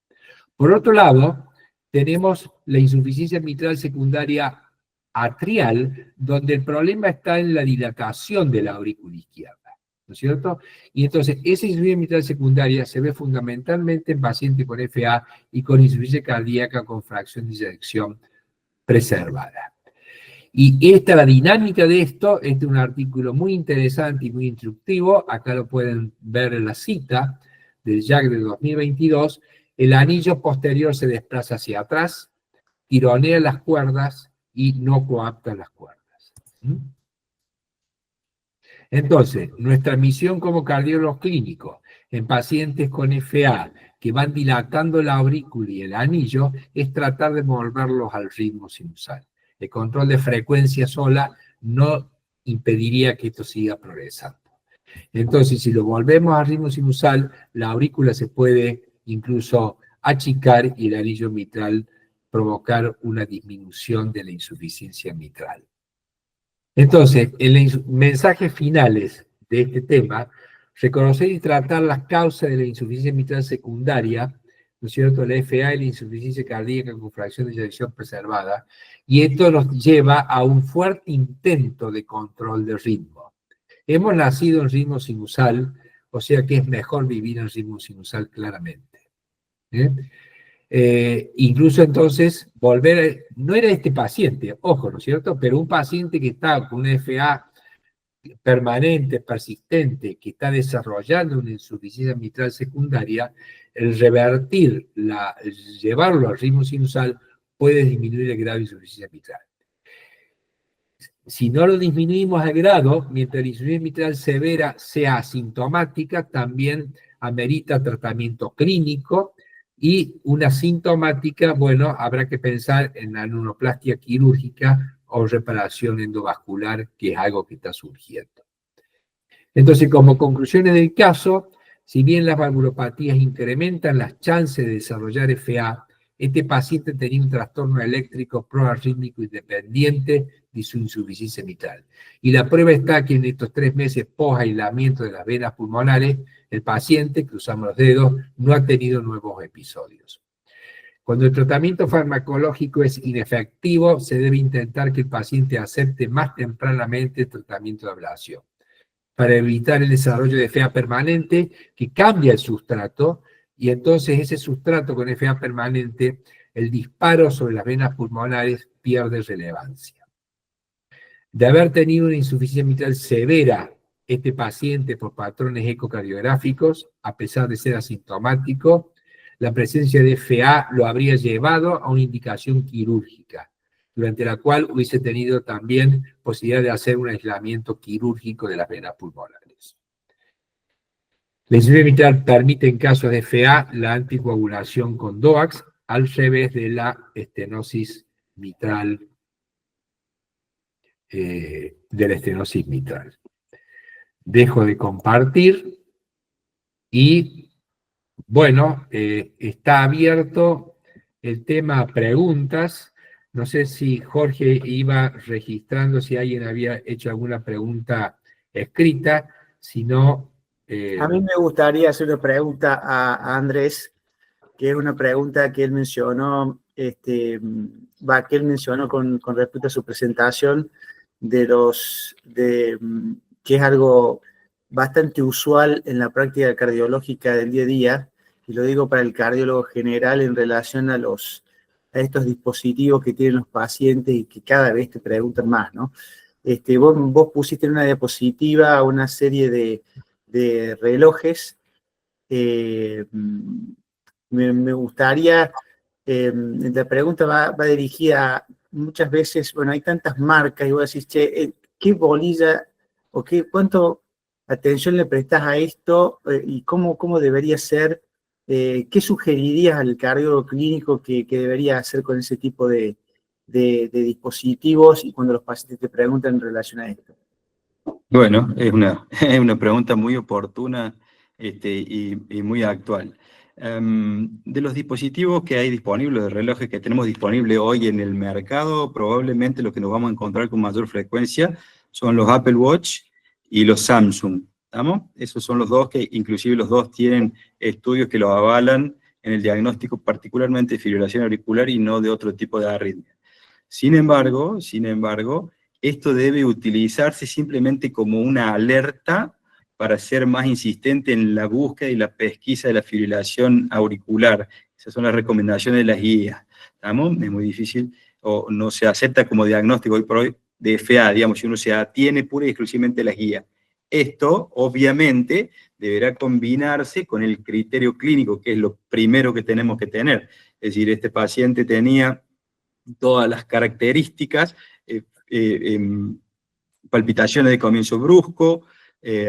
Por otro lado, tenemos la insuficiencia mitral secundaria atrial, donde el problema está en la dilatación de la aurícula izquierda, ¿no es cierto? Y entonces, esa insuficiencia mitral secundaria se ve fundamentalmente en pacientes con FA y con insuficiencia cardíaca con fracción de eyección preservada. Y la dinámica de esto es de un artículo muy interesante y muy instructivo, acá lo pueden ver en la cita del JACC de 2022, el anillo posterior se desplaza hacia atrás, tironea las cuerdas y no coapta las cuerdas. Entonces, nuestra misión como cardiólogos clínicos en pacientes con FA que van dilatando la aurícula y el anillo es tratar de volverlos al ritmo sinusal. El control de frecuencia sola no impediría que esto siga progresando. Entonces, si lo volvemos al ritmo sinusal, la aurícula se puede incluso achicar y el anillo mitral provocar una disminución de la insuficiencia mitral. Entonces, en los mensajes finales de este tema, reconocer y tratar las causas de la insuficiencia mitral secundaria, ¿no es cierto?, la FA y la insuficiencia cardíaca con fracción de eyección preservada, y esto nos lleva a un fuerte intento de control del ritmo. Hemos nacido en ritmo sinusal, o sea que es mejor vivir en ritmo sinusal claramente. Incluso entonces, no era este paciente, ojo, ¿no es cierto? Pero un paciente que está con una FA permanente, persistente, que está desarrollando una insuficiencia mitral secundaria, el revertir, llevarlo al ritmo sinusal, puede disminuir el grado de insuficiencia mitral. Si no lo disminuimos al grado, mientras la insuficiencia mitral severa sea asintomática, también amerita tratamiento clínico, y una sintomática, bueno, habrá que pensar en la anuloplastia quirúrgica o reparación endovascular, que es algo que está surgiendo. Entonces, como conclusiones del caso, si bien las valvulopatías incrementan las chances de desarrollar FA, este paciente tenía un trastorno eléctrico proarrítmico independiente de su insuficiencia mitral. Y la prueba está que en estos 3 meses post-aislamiento de las venas pulmonares, el paciente, cruzamos los dedos, no ha tenido nuevos episodios. Cuando el tratamiento farmacológico es inefectivo, se debe intentar que el paciente acepte más tempranamente el tratamiento de ablación, para evitar el desarrollo de FA permanente que cambia el sustrato, y entonces ese sustrato con FA permanente, el disparo sobre las venas pulmonares pierde relevancia. De haber tenido una insuficiencia mitral severa este paciente por patrones ecocardiográficos, a pesar de ser asintomático, la presencia de FA lo habría llevado a una indicación quirúrgica, durante la cual hubiese tenido también posibilidad de hacer un aislamiento quirúrgico de las venas pulmonares. La insuficiencia mitral permite en casos de FA la anticoagulación con DOACs, al revés de la estenosis mitral, Dejo de compartir y, bueno, está abierto el tema preguntas. No sé si Jorge iba registrando si alguien había hecho alguna pregunta escrita, si no... A mí me gustaría hacer una pregunta a Andrés, que es una pregunta que él mencionó, que él mencionó con respecto a su presentación, que es algo bastante usual en la práctica cardiológica del día a día, y lo digo para el cardiólogo general en relación a estos dispositivos que tienen los pacientes y que cada vez te preguntan más, ¿no? Vos pusiste en una diapositiva una serie de relojes. Me gustaría, la pregunta va dirigida muchas veces, bueno, hay tantas marcas y vos decís, che, ¿qué bolilla o cuánto atención le prestás a esto y cómo debería ser? ¿Qué sugerirías al cardiólogo clínico que debería hacer con ese tipo de dispositivos y cuando los pacientes te preguntan en relación a esto? Bueno, es una pregunta muy oportuna y muy actual. De los dispositivos que hay disponibles, de relojes que tenemos disponibles hoy en el mercado, probablemente lo que nos vamos a encontrar con mayor frecuencia son los Apple Watch y los Samsung, ¿estamos? Esos son los dos que inclusive los dos tienen estudios que los avalan en el diagnóstico particularmente de fibrilación auricular y no de otro tipo de arritmia. Sin embargo, esto debe utilizarse simplemente como una alerta para ser más insistente en la búsqueda y la pesquisa de la fibrilación auricular. Esas son las recomendaciones de las guías. ¿Estamos? Es muy difícil, o no se acepta como diagnóstico hoy por hoy de FA, digamos, si uno se atiene pura y exclusivamente a las guías. Esto, obviamente, deberá combinarse con el criterio clínico, que es lo primero que tenemos que tener. Es decir, este paciente tenía todas las características, palpitaciones de comienzo brusco,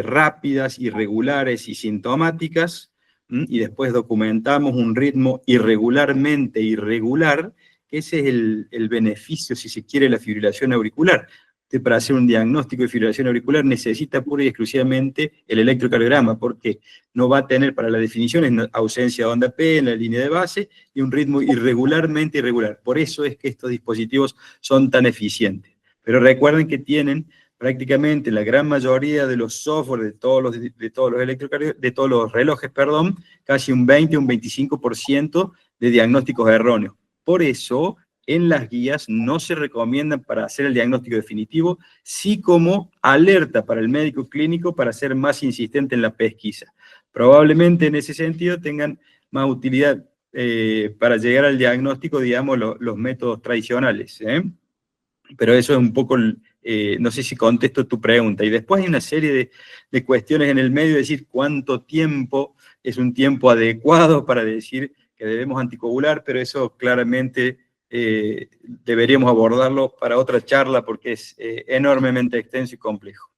rápidas, irregulares y sintomáticas, y después documentamos un ritmo irregularmente irregular, que ese es el beneficio, si se quiere, de la fibrilación auricular. Usted, para hacer un diagnóstico de fibrilación auricular, necesita pura y exclusivamente el electrocardiograma, porque no va a tener, para la definición, es ausencia de onda P en la línea de base y un ritmo irregularmente irregular. Por eso es que estos dispositivos son tan eficientes. Pero recuerden que tienen prácticamente la gran mayoría de los software de todos los relojes, casi un 20 o un 25% de diagnósticos erróneos. Por eso, en las guías no se recomiendan para hacer el diagnóstico definitivo, sí como alerta para el médico clínico para ser más insistente en la pesquisa. Probablemente en ese sentido tengan más utilidad para llegar al diagnóstico, digamos, los métodos tradicionales, ¿eh? Pero eso es un poco, no sé si contesto tu pregunta. Y después hay una serie de cuestiones en el medio, es decir, cuánto tiempo es un tiempo adecuado para decir que debemos anticoagular, pero eso claramente deberíamos abordarlo para otra charla porque es enormemente extenso y complejo.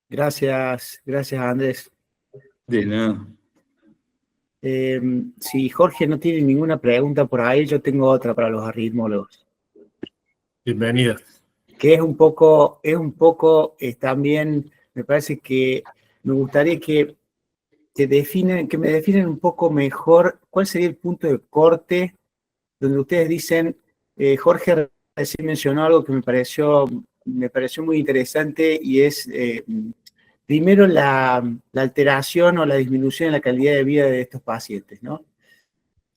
Gracias Andrés. De nada. Si Jorge no tiene ninguna pregunta por ahí, yo tengo otra para los arritmólogos. Bienvenida. Que es un poco también, me parece que me gustaría que me definen un poco mejor cuál sería el punto de corte donde ustedes dicen, Jorge recién mencionó algo que me pareció muy interesante y es, primero, la alteración o la disminución en la calidad de vida de estos pacientes, ¿no?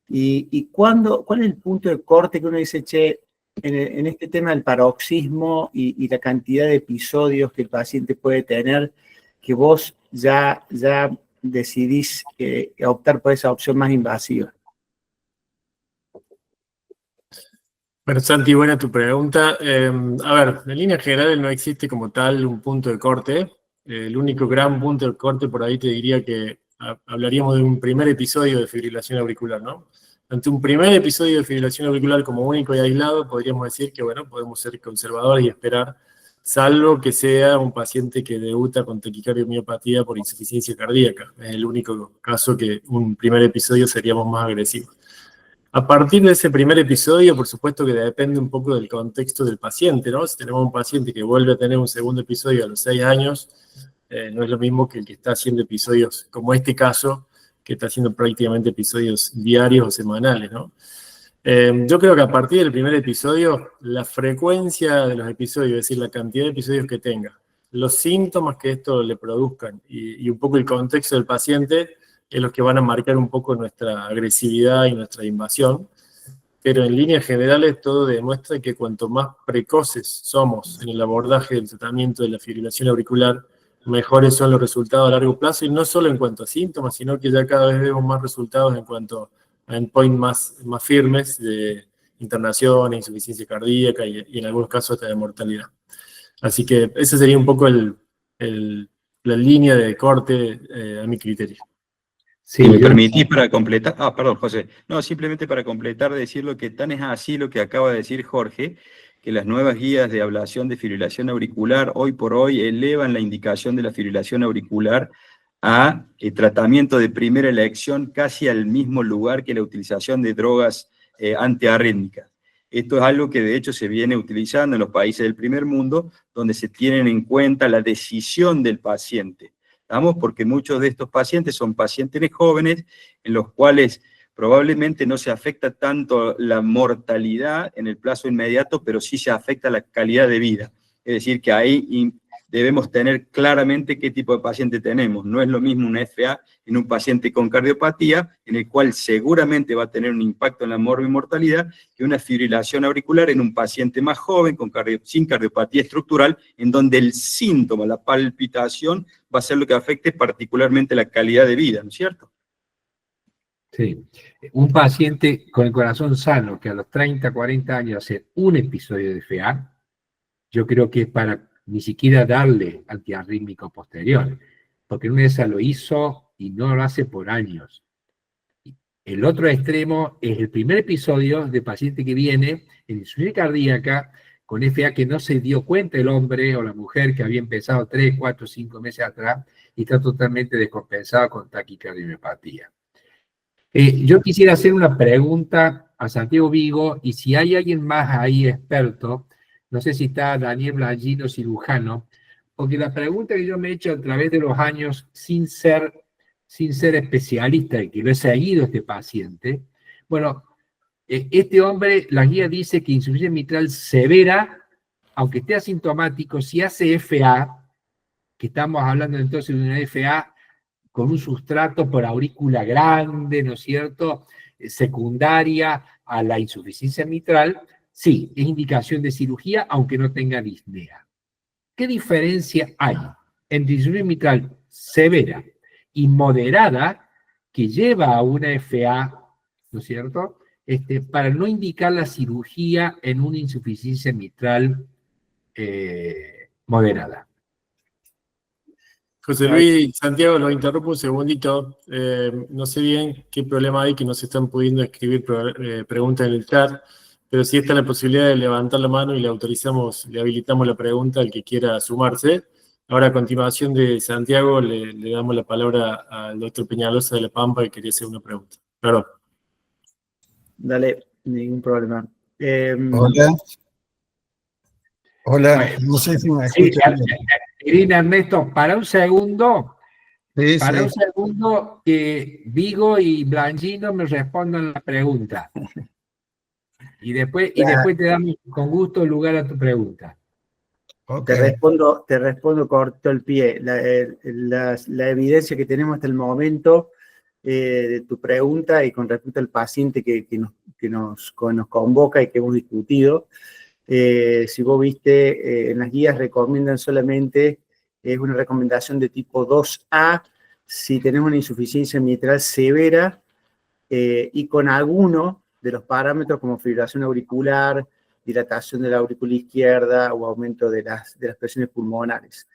Y ¿cuál es el punto de corte que uno dice, che, en este tema del paroxismo y la cantidad de episodios que el paciente puede tener, que vos ya decidís optar por esa opción más invasiva? Bueno, Santi, buena tu pregunta. A ver, en líneas generales no existe como tal un punto de corte. El único gran punto de corte por ahí te diría que hablaríamos de un primer episodio de fibrilación auricular, ¿no? Ante un primer episodio de fibrilación auricular como único y aislado, podríamos decir que, bueno, podemos ser conservadores y esperar, salvo que sea un paciente que debuta con taquicardia y miopatía por insuficiencia cardíaca. Es el único caso que un primer episodio seríamos más agresivos. A partir de ese primer episodio, por supuesto que depende un poco del contexto del paciente, ¿no? Si tenemos un paciente que vuelve a tener un segundo episodio a los 6 años, no es lo mismo que el que está haciendo episodios, como este caso, que está haciendo prácticamente episodios diarios o semanales, ¿no? Yo creo que a partir del primer episodio, la frecuencia de los episodios, es decir, la cantidad de episodios que tenga, los síntomas que esto le produzcan y un poco el contexto del paciente, es los que van a marcar un poco nuestra agresividad y nuestra invasión, pero en líneas generales todo demuestra que cuanto más precoces somos en el abordaje del tratamiento de la fibrilación auricular, mejores son los resultados a largo plazo, y no solo en cuanto a síntomas, sino que ya cada vez vemos más resultados en cuanto a endpoints más firmes de internación, insuficiencia cardíaca y en algunos casos hasta de mortalidad. Así que esa sería un poco la línea de corte a mi criterio. Si me permitís para completar, perdón, José, no, simplemente para completar, decir lo que tan es así lo que acaba de decir Jorge, que las nuevas guías de ablación de fibrilación auricular hoy por hoy elevan la indicación de la fibrilación auricular a tratamiento de primera elección casi al mismo lugar que la utilización de drogas antiarrítmicas. Esto es algo que de hecho se viene utilizando en los países del primer mundo, donde se tienen en cuenta la decisión del paciente. ¿Vamos? Porque muchos de estos pacientes son pacientes jóvenes en los cuales probablemente no se afecta tanto la mortalidad en el plazo inmediato, pero sí se afecta la calidad de vida. Es decir, que ahí debemos tener claramente qué tipo de paciente tenemos. No es lo mismo un FA en un paciente con cardiopatía, en el cual seguramente va a tener un impacto en la morbimortalidad, que una fibrilación auricular en un paciente más joven, sin cardiopatía estructural, en donde el síntoma, la palpitación, va a ser lo que afecte particularmente la calidad de vida, ¿no es cierto? Sí. Un paciente con el corazón sano que a los 30, 40 años hace un episodio de FA, yo creo que es para ni siquiera darle antiarrítmico posterior, porque una de esas lo hizo y no lo hace por años. El otro extremo es el primer episodio de paciente que viene en insuficiencia cardíaca con FA que no se dio cuenta el hombre o la mujer que había empezado 3, 4, 5 meses atrás y está totalmente descompensado con taquicardia y miopatía. Yo quisiera hacer una pregunta a Santiago Vigo, y si hay alguien más ahí experto, no sé si está Daniel Blangino, cirujano, porque la pregunta que yo me he hecho a través de los años, sin ser especialista, y que lo he seguido este paciente, bueno, este hombre, la guía dice que insuficiencia mitral severa, aunque esté asintomático, si hace FA, que estamos hablando entonces de una FA con un sustrato por aurícula grande, ¿no es cierto?, secundaria a la insuficiencia mitral, sí, es indicación de cirugía, aunque no tenga disnea. ¿Qué diferencia hay entre insuficiencia mitral severa y moderada que lleva a una FA, ¿no es cierto?, para no indicar la cirugía en una insuficiencia mitral moderada. José Luis, Santiago, lo interrumpo un segundito. No sé bien qué problema hay que no se están pudiendo escribir preguntas en el chat, pero sí está la posibilidad de levantar la mano y le autorizamos, le habilitamos la pregunta al que quiera sumarse. Ahora, a continuación de Santiago, le damos la palabra al doctor Peñalosa de La Pampa, que quería hacer una pregunta. Claro. Dale, ningún problema. Hola. Hola, Bueno, no sé si me sí, escuchan bien. Irina, Ernesto, para un segundo, Sí, para un sí. segundo que Vigo y Blanchino me respondan la pregunta. Y después te damos con gusto lugar a tu pregunta. Ok. Te respondo corto el pie. La evidencia que tenemos hasta el momento de tu pregunta y con respecto al paciente que nos convoca y que hemos discutido, si vos viste, en las guías recomiendan solamente, es una recomendación de tipo 2A, si tenemos una insuficiencia mitral severa y con alguno de los parámetros como fibrilación auricular, dilatación de la aurícula izquierda o aumento de las presiones pulmonares.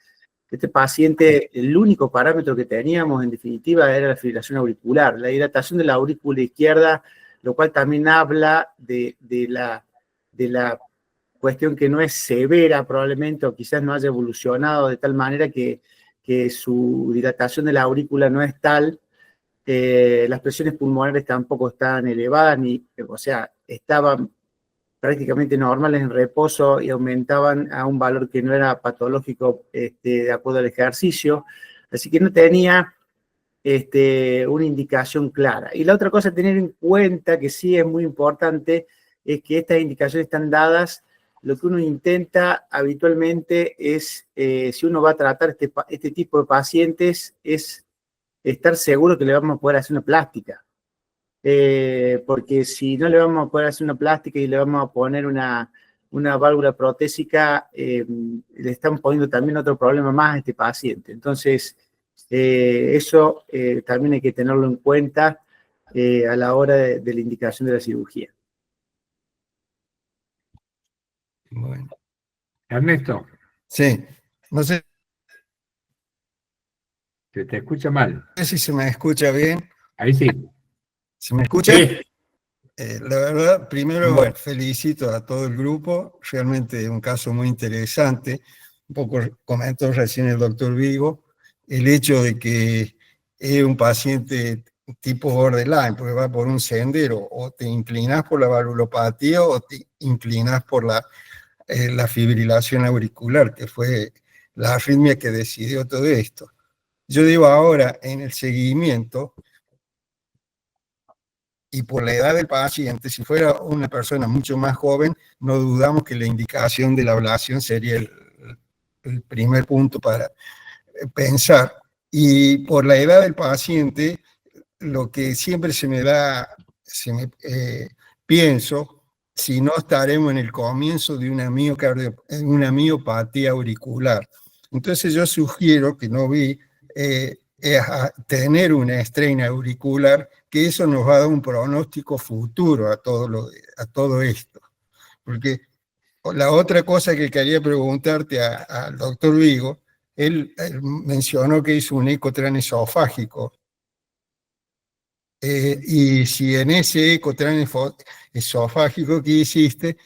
Este paciente, el único parámetro que teníamos en definitiva era la fibrilación auricular, la dilatación de la aurícula izquierda, lo cual también habla de la cuestión que no es severa probablemente, o quizás no haya evolucionado de tal manera que su dilatación de la aurícula no es tal. Las presiones pulmonares tampoco estaban elevadas, o sea, estaban prácticamente normales en reposo y aumentaban a un valor que no era patológico de acuerdo al ejercicio, así que no tenía una indicación clara. Y la otra cosa a tener en cuenta, que sí es muy importante, es que estas indicaciones están dadas, lo que uno intenta habitualmente es, si uno va a tratar este tipo de pacientes, es estar seguro que le vamos a poder hacer una plástica. Porque si no le vamos a poder hacer una plástica y le vamos a poner una válvula protésica, le estamos poniendo también otro problema más a este paciente. Entonces, eso también hay que tenerlo en cuenta a la hora de la indicación de la cirugía. Bueno. Ernesto, Sí, no sé se te escucha mal. si se me escucha bien. Ahí sí. ¿Se me escucha? Sí. La verdad, primero, bueno, felicito a todo el grupo, realmente un caso muy interesante. Un poco comentó recién el doctor Vigo, el hecho de que es un paciente tipo borderline, porque va por un sendero, o te inclinas por la valvulopatía o te inclinas por la fibrilación auricular, que fue la arritmia que decidió todo esto. Yo digo ahora, en el seguimiento, y por la edad del paciente, si fuera una persona mucho más joven, no dudamos que la indicación de la ablación sería el primer punto para pensar. Y por la edad del paciente, lo que siempre pienso, si no estaremos en el comienzo de una miopatía auricular. Entonces yo sugiero que no tener una estrella auricular, que eso nos va a dar un pronóstico futuro a todo esto. Porque la otra cosa que quería preguntarte al doctor Vigo, él mencionó que hizo un eco transesofágico. Y si en ese eco transesofágico que hiciste,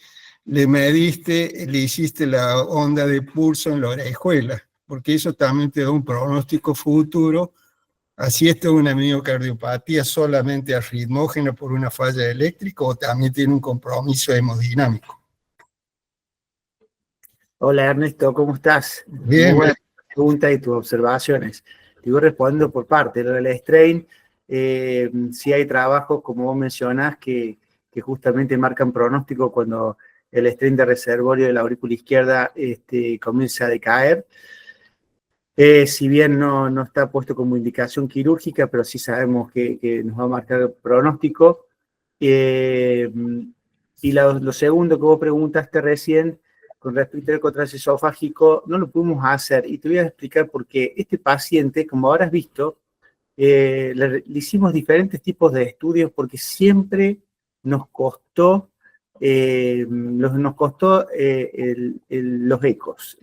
le hiciste la onda de pulso en la orejuela, porque eso también te da un pronóstico futuro. Así esto es una miocardiopatía solamente arritmógena por una falla eléctrica o también tiene un compromiso hemodinámico. Hola Ernesto, ¿cómo estás? Bien, Muy buenas preguntas y tus observaciones. Te voy respondiendo por parte. Lo del strain, sí hay trabajos, como vos mencionás, que justamente marcan pronóstico cuando el strain de reservorio de la aurícula izquierda comienza a decaer. Si bien no está puesto como indicación quirúrgica, pero sí sabemos que nos va a marcar pronóstico. Y lo segundo que vos preguntaste recién, con respecto al eco transesofágico, no lo pudimos hacer. Y te voy a explicar por qué. Este paciente, como habrás visto, le hicimos diferentes tipos de estudios porque siempre nos costó los ecos.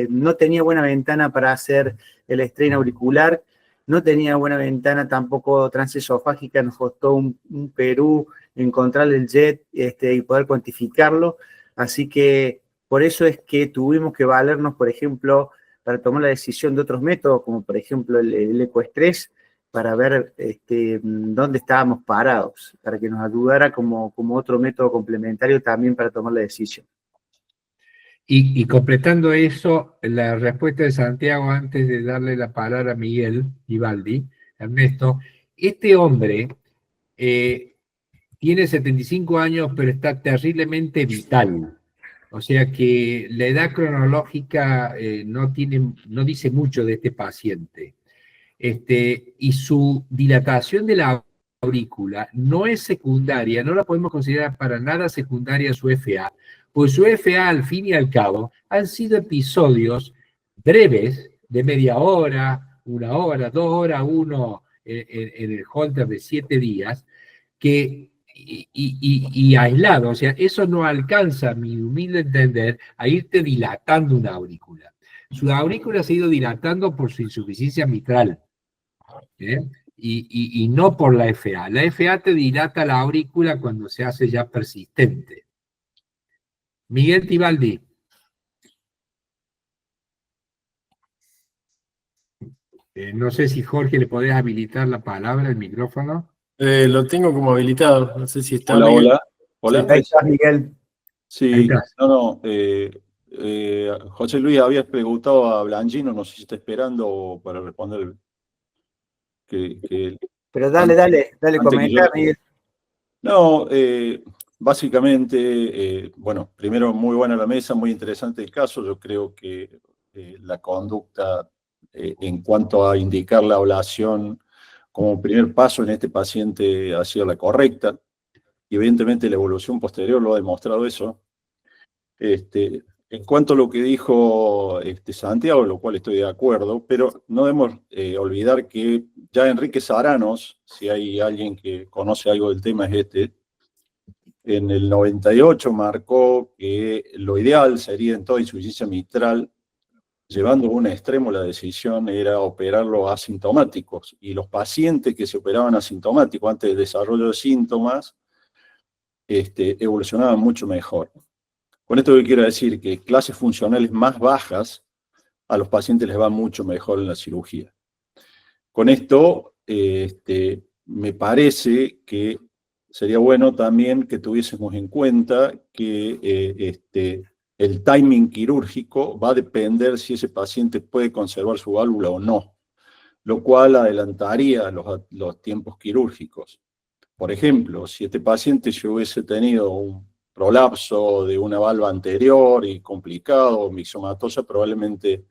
No tenía buena ventana para hacer el strain auricular, no tenía buena ventana tampoco transesofágica, nos costó un Perú encontrar el jet y poder cuantificarlo, así que por eso es que tuvimos que valernos, por ejemplo, para tomar la decisión de otros métodos, como por ejemplo el ecoestrés, para ver dónde estábamos parados, para que nos ayudara como otro método complementario también para tomar la decisión. Y completando eso, la respuesta de Santiago, antes de darle la palabra a Miguel Ibaldi, Ernesto, este hombre tiene 75 años, pero está terriblemente vital. O sea que la edad cronológica no dice mucho de este paciente. Y su dilatación de la aurícula no es secundaria, no la podemos considerar para nada secundaria a su FA, pues su FA al fin y al cabo han sido episodios breves de media hora, 1 hora, 2 horas, uno en el holter de 7 días, y aislado, o sea, eso no alcanza, a mi humilde entender, a irte dilatando una aurícula. Su aurícula se ha ido dilatando por su insuficiencia mitral, y no por la FA. La FA te dilata la aurícula cuando se hace ya persistente. Miguel Tibaldi. No sé si Jorge le podés habilitar la palabra, el micrófono. Lo tengo como habilitado, no sé si está. Hola, Miguel. hola. Hola. Ahí estás, Miguel. Sí, Ahí estás. no, José Luis, habías preguntado a Blangino, no sé si está esperando para responder. Pero dale, comenta, Miguel. No, básicamente, bueno, primero muy buena la mesa, muy interesante el caso. Yo creo que la conducta en cuanto a indicar la ablación como primer paso en este paciente ha sido la correcta. Y evidentemente la evolución posterior lo ha demostrado eso. En cuanto a lo que dijo Santiago, lo cual estoy de acuerdo, pero no debemos olvidar que ya Enrique Saranos, si hay alguien que conoce algo del tema, es en el 98 marcó que lo ideal sería en toda insuficiencia mitral, llevando a un extremo la decisión era operarlo asintomáticos, y los pacientes que se operaban asintomáticos antes del desarrollo de síntomas evolucionaban mucho mejor. Con esto quiero decir que clases funcionales más bajas a los pacientes les va mucho mejor en la cirugía. Con esto, me parece que sería bueno también que tuviésemos en cuenta que el timing quirúrgico va a depender si ese paciente puede conservar su válvula o no, lo cual adelantaría los tiempos quirúrgicos. Por ejemplo, si este paciente se hubiese tenido un prolapso de una valva anterior y complicado, mixomatosa, probablemente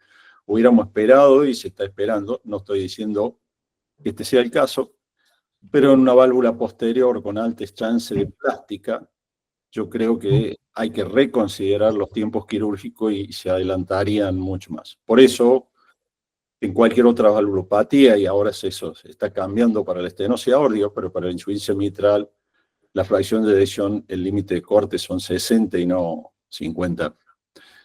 hubiéramos esperado y se está esperando, no estoy diciendo que este sea el caso, pero en una válvula posterior con altas chances de plástica, yo creo que hay que reconsiderar los tiempos quirúrgicos y se adelantarían mucho más. Por eso, en cualquier otra valvulopatía, y ahora eso se está cambiando para la estenosis aórtica, pero para la insuficiencia mitral, la fracción de eyección, el límite de corte son 60 y no 50.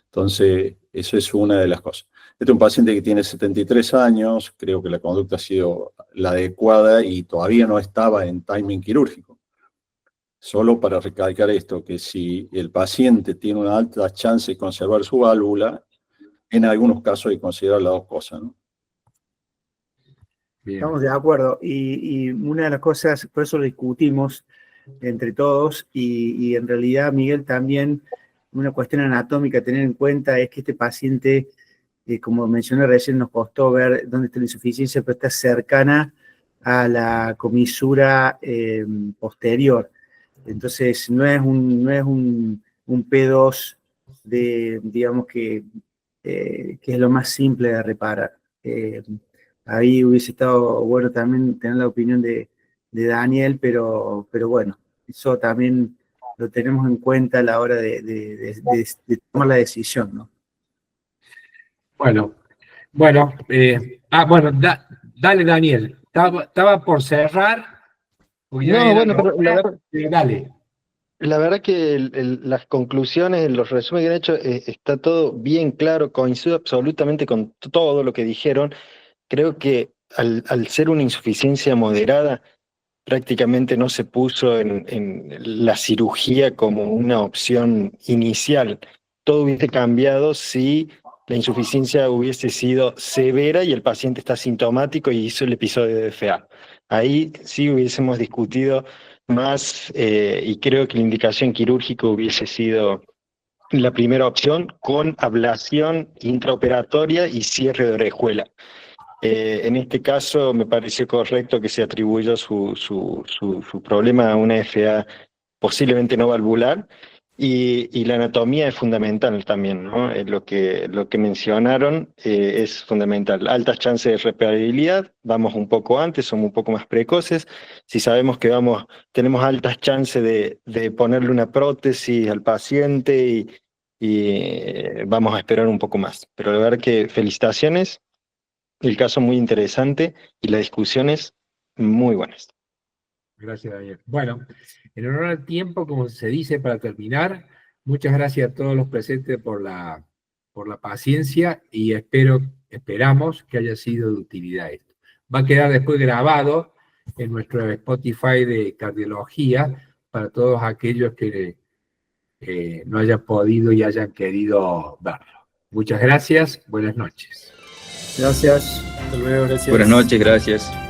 Entonces, eso es una de las cosas. Este es un paciente que tiene 73 años, creo que la conducta ha sido la adecuada y todavía no estaba en timing quirúrgico. Solo para recalcar esto, que si el paciente tiene una alta chance de conservar su válvula, en algunos casos hay que considerar las dos cosas, ¿no? Bien. Estamos de acuerdo. Y una de las cosas, por eso lo discutimos entre todos, y en realidad, Miguel, también una cuestión anatómica a tener en cuenta es que este paciente, como mencioné recién, nos costó ver dónde está la insuficiencia, pero está cercana a la comisura posterior. Entonces, no es un P2 digamos que es lo más simple de reparar. Ahí hubiese estado bueno también tener la opinión de Daniel, pero bueno, eso también lo tenemos en cuenta a la hora de tomar la decisión, ¿no? Bueno, dale Daniel. estaba por cerrar. porque ya No, era bueno, la pero hora. Dale. la verdad que las conclusiones, los resúmenes que han hecho, está todo bien claro, coincido absolutamente con todo lo que dijeron. Creo que al ser una insuficiencia moderada, prácticamente no se puso en la cirugía como una opción inicial. Todo hubiese cambiado si la insuficiencia hubiese sido severa y el paciente está sintomático y hizo el episodio de FA. Ahí sí hubiésemos discutido más y creo que la indicación quirúrgica hubiese sido la primera opción con ablación intraoperatoria y cierre de orejuela. En este caso me pareció correcto que se atribuyó su problema a una FA posiblemente no valvular y la anatomía es fundamental también, ¿no? Lo que mencionaron es fundamental. Altas chances de reparabilidad, vamos un poco antes, somos un poco más precoces. Si sabemos que tenemos altas chances de ponerle una prótesis al paciente y vamos a esperar un poco más. Pero la verdad que felicitaciones. El caso muy interesante y las discusiones muy buenas. Gracias, Daniel. Bueno, en honor al tiempo, como se dice para terminar, muchas gracias a todos los presentes por la paciencia y esperamos que haya sido de utilidad esto. Va a quedar después grabado en nuestro Spotify de cardiología para todos aquellos que no hayan podido y hayan querido verlo. Muchas gracias, buenas noches. Gracias. Hasta luego, gracias. Buenas noches, gracias.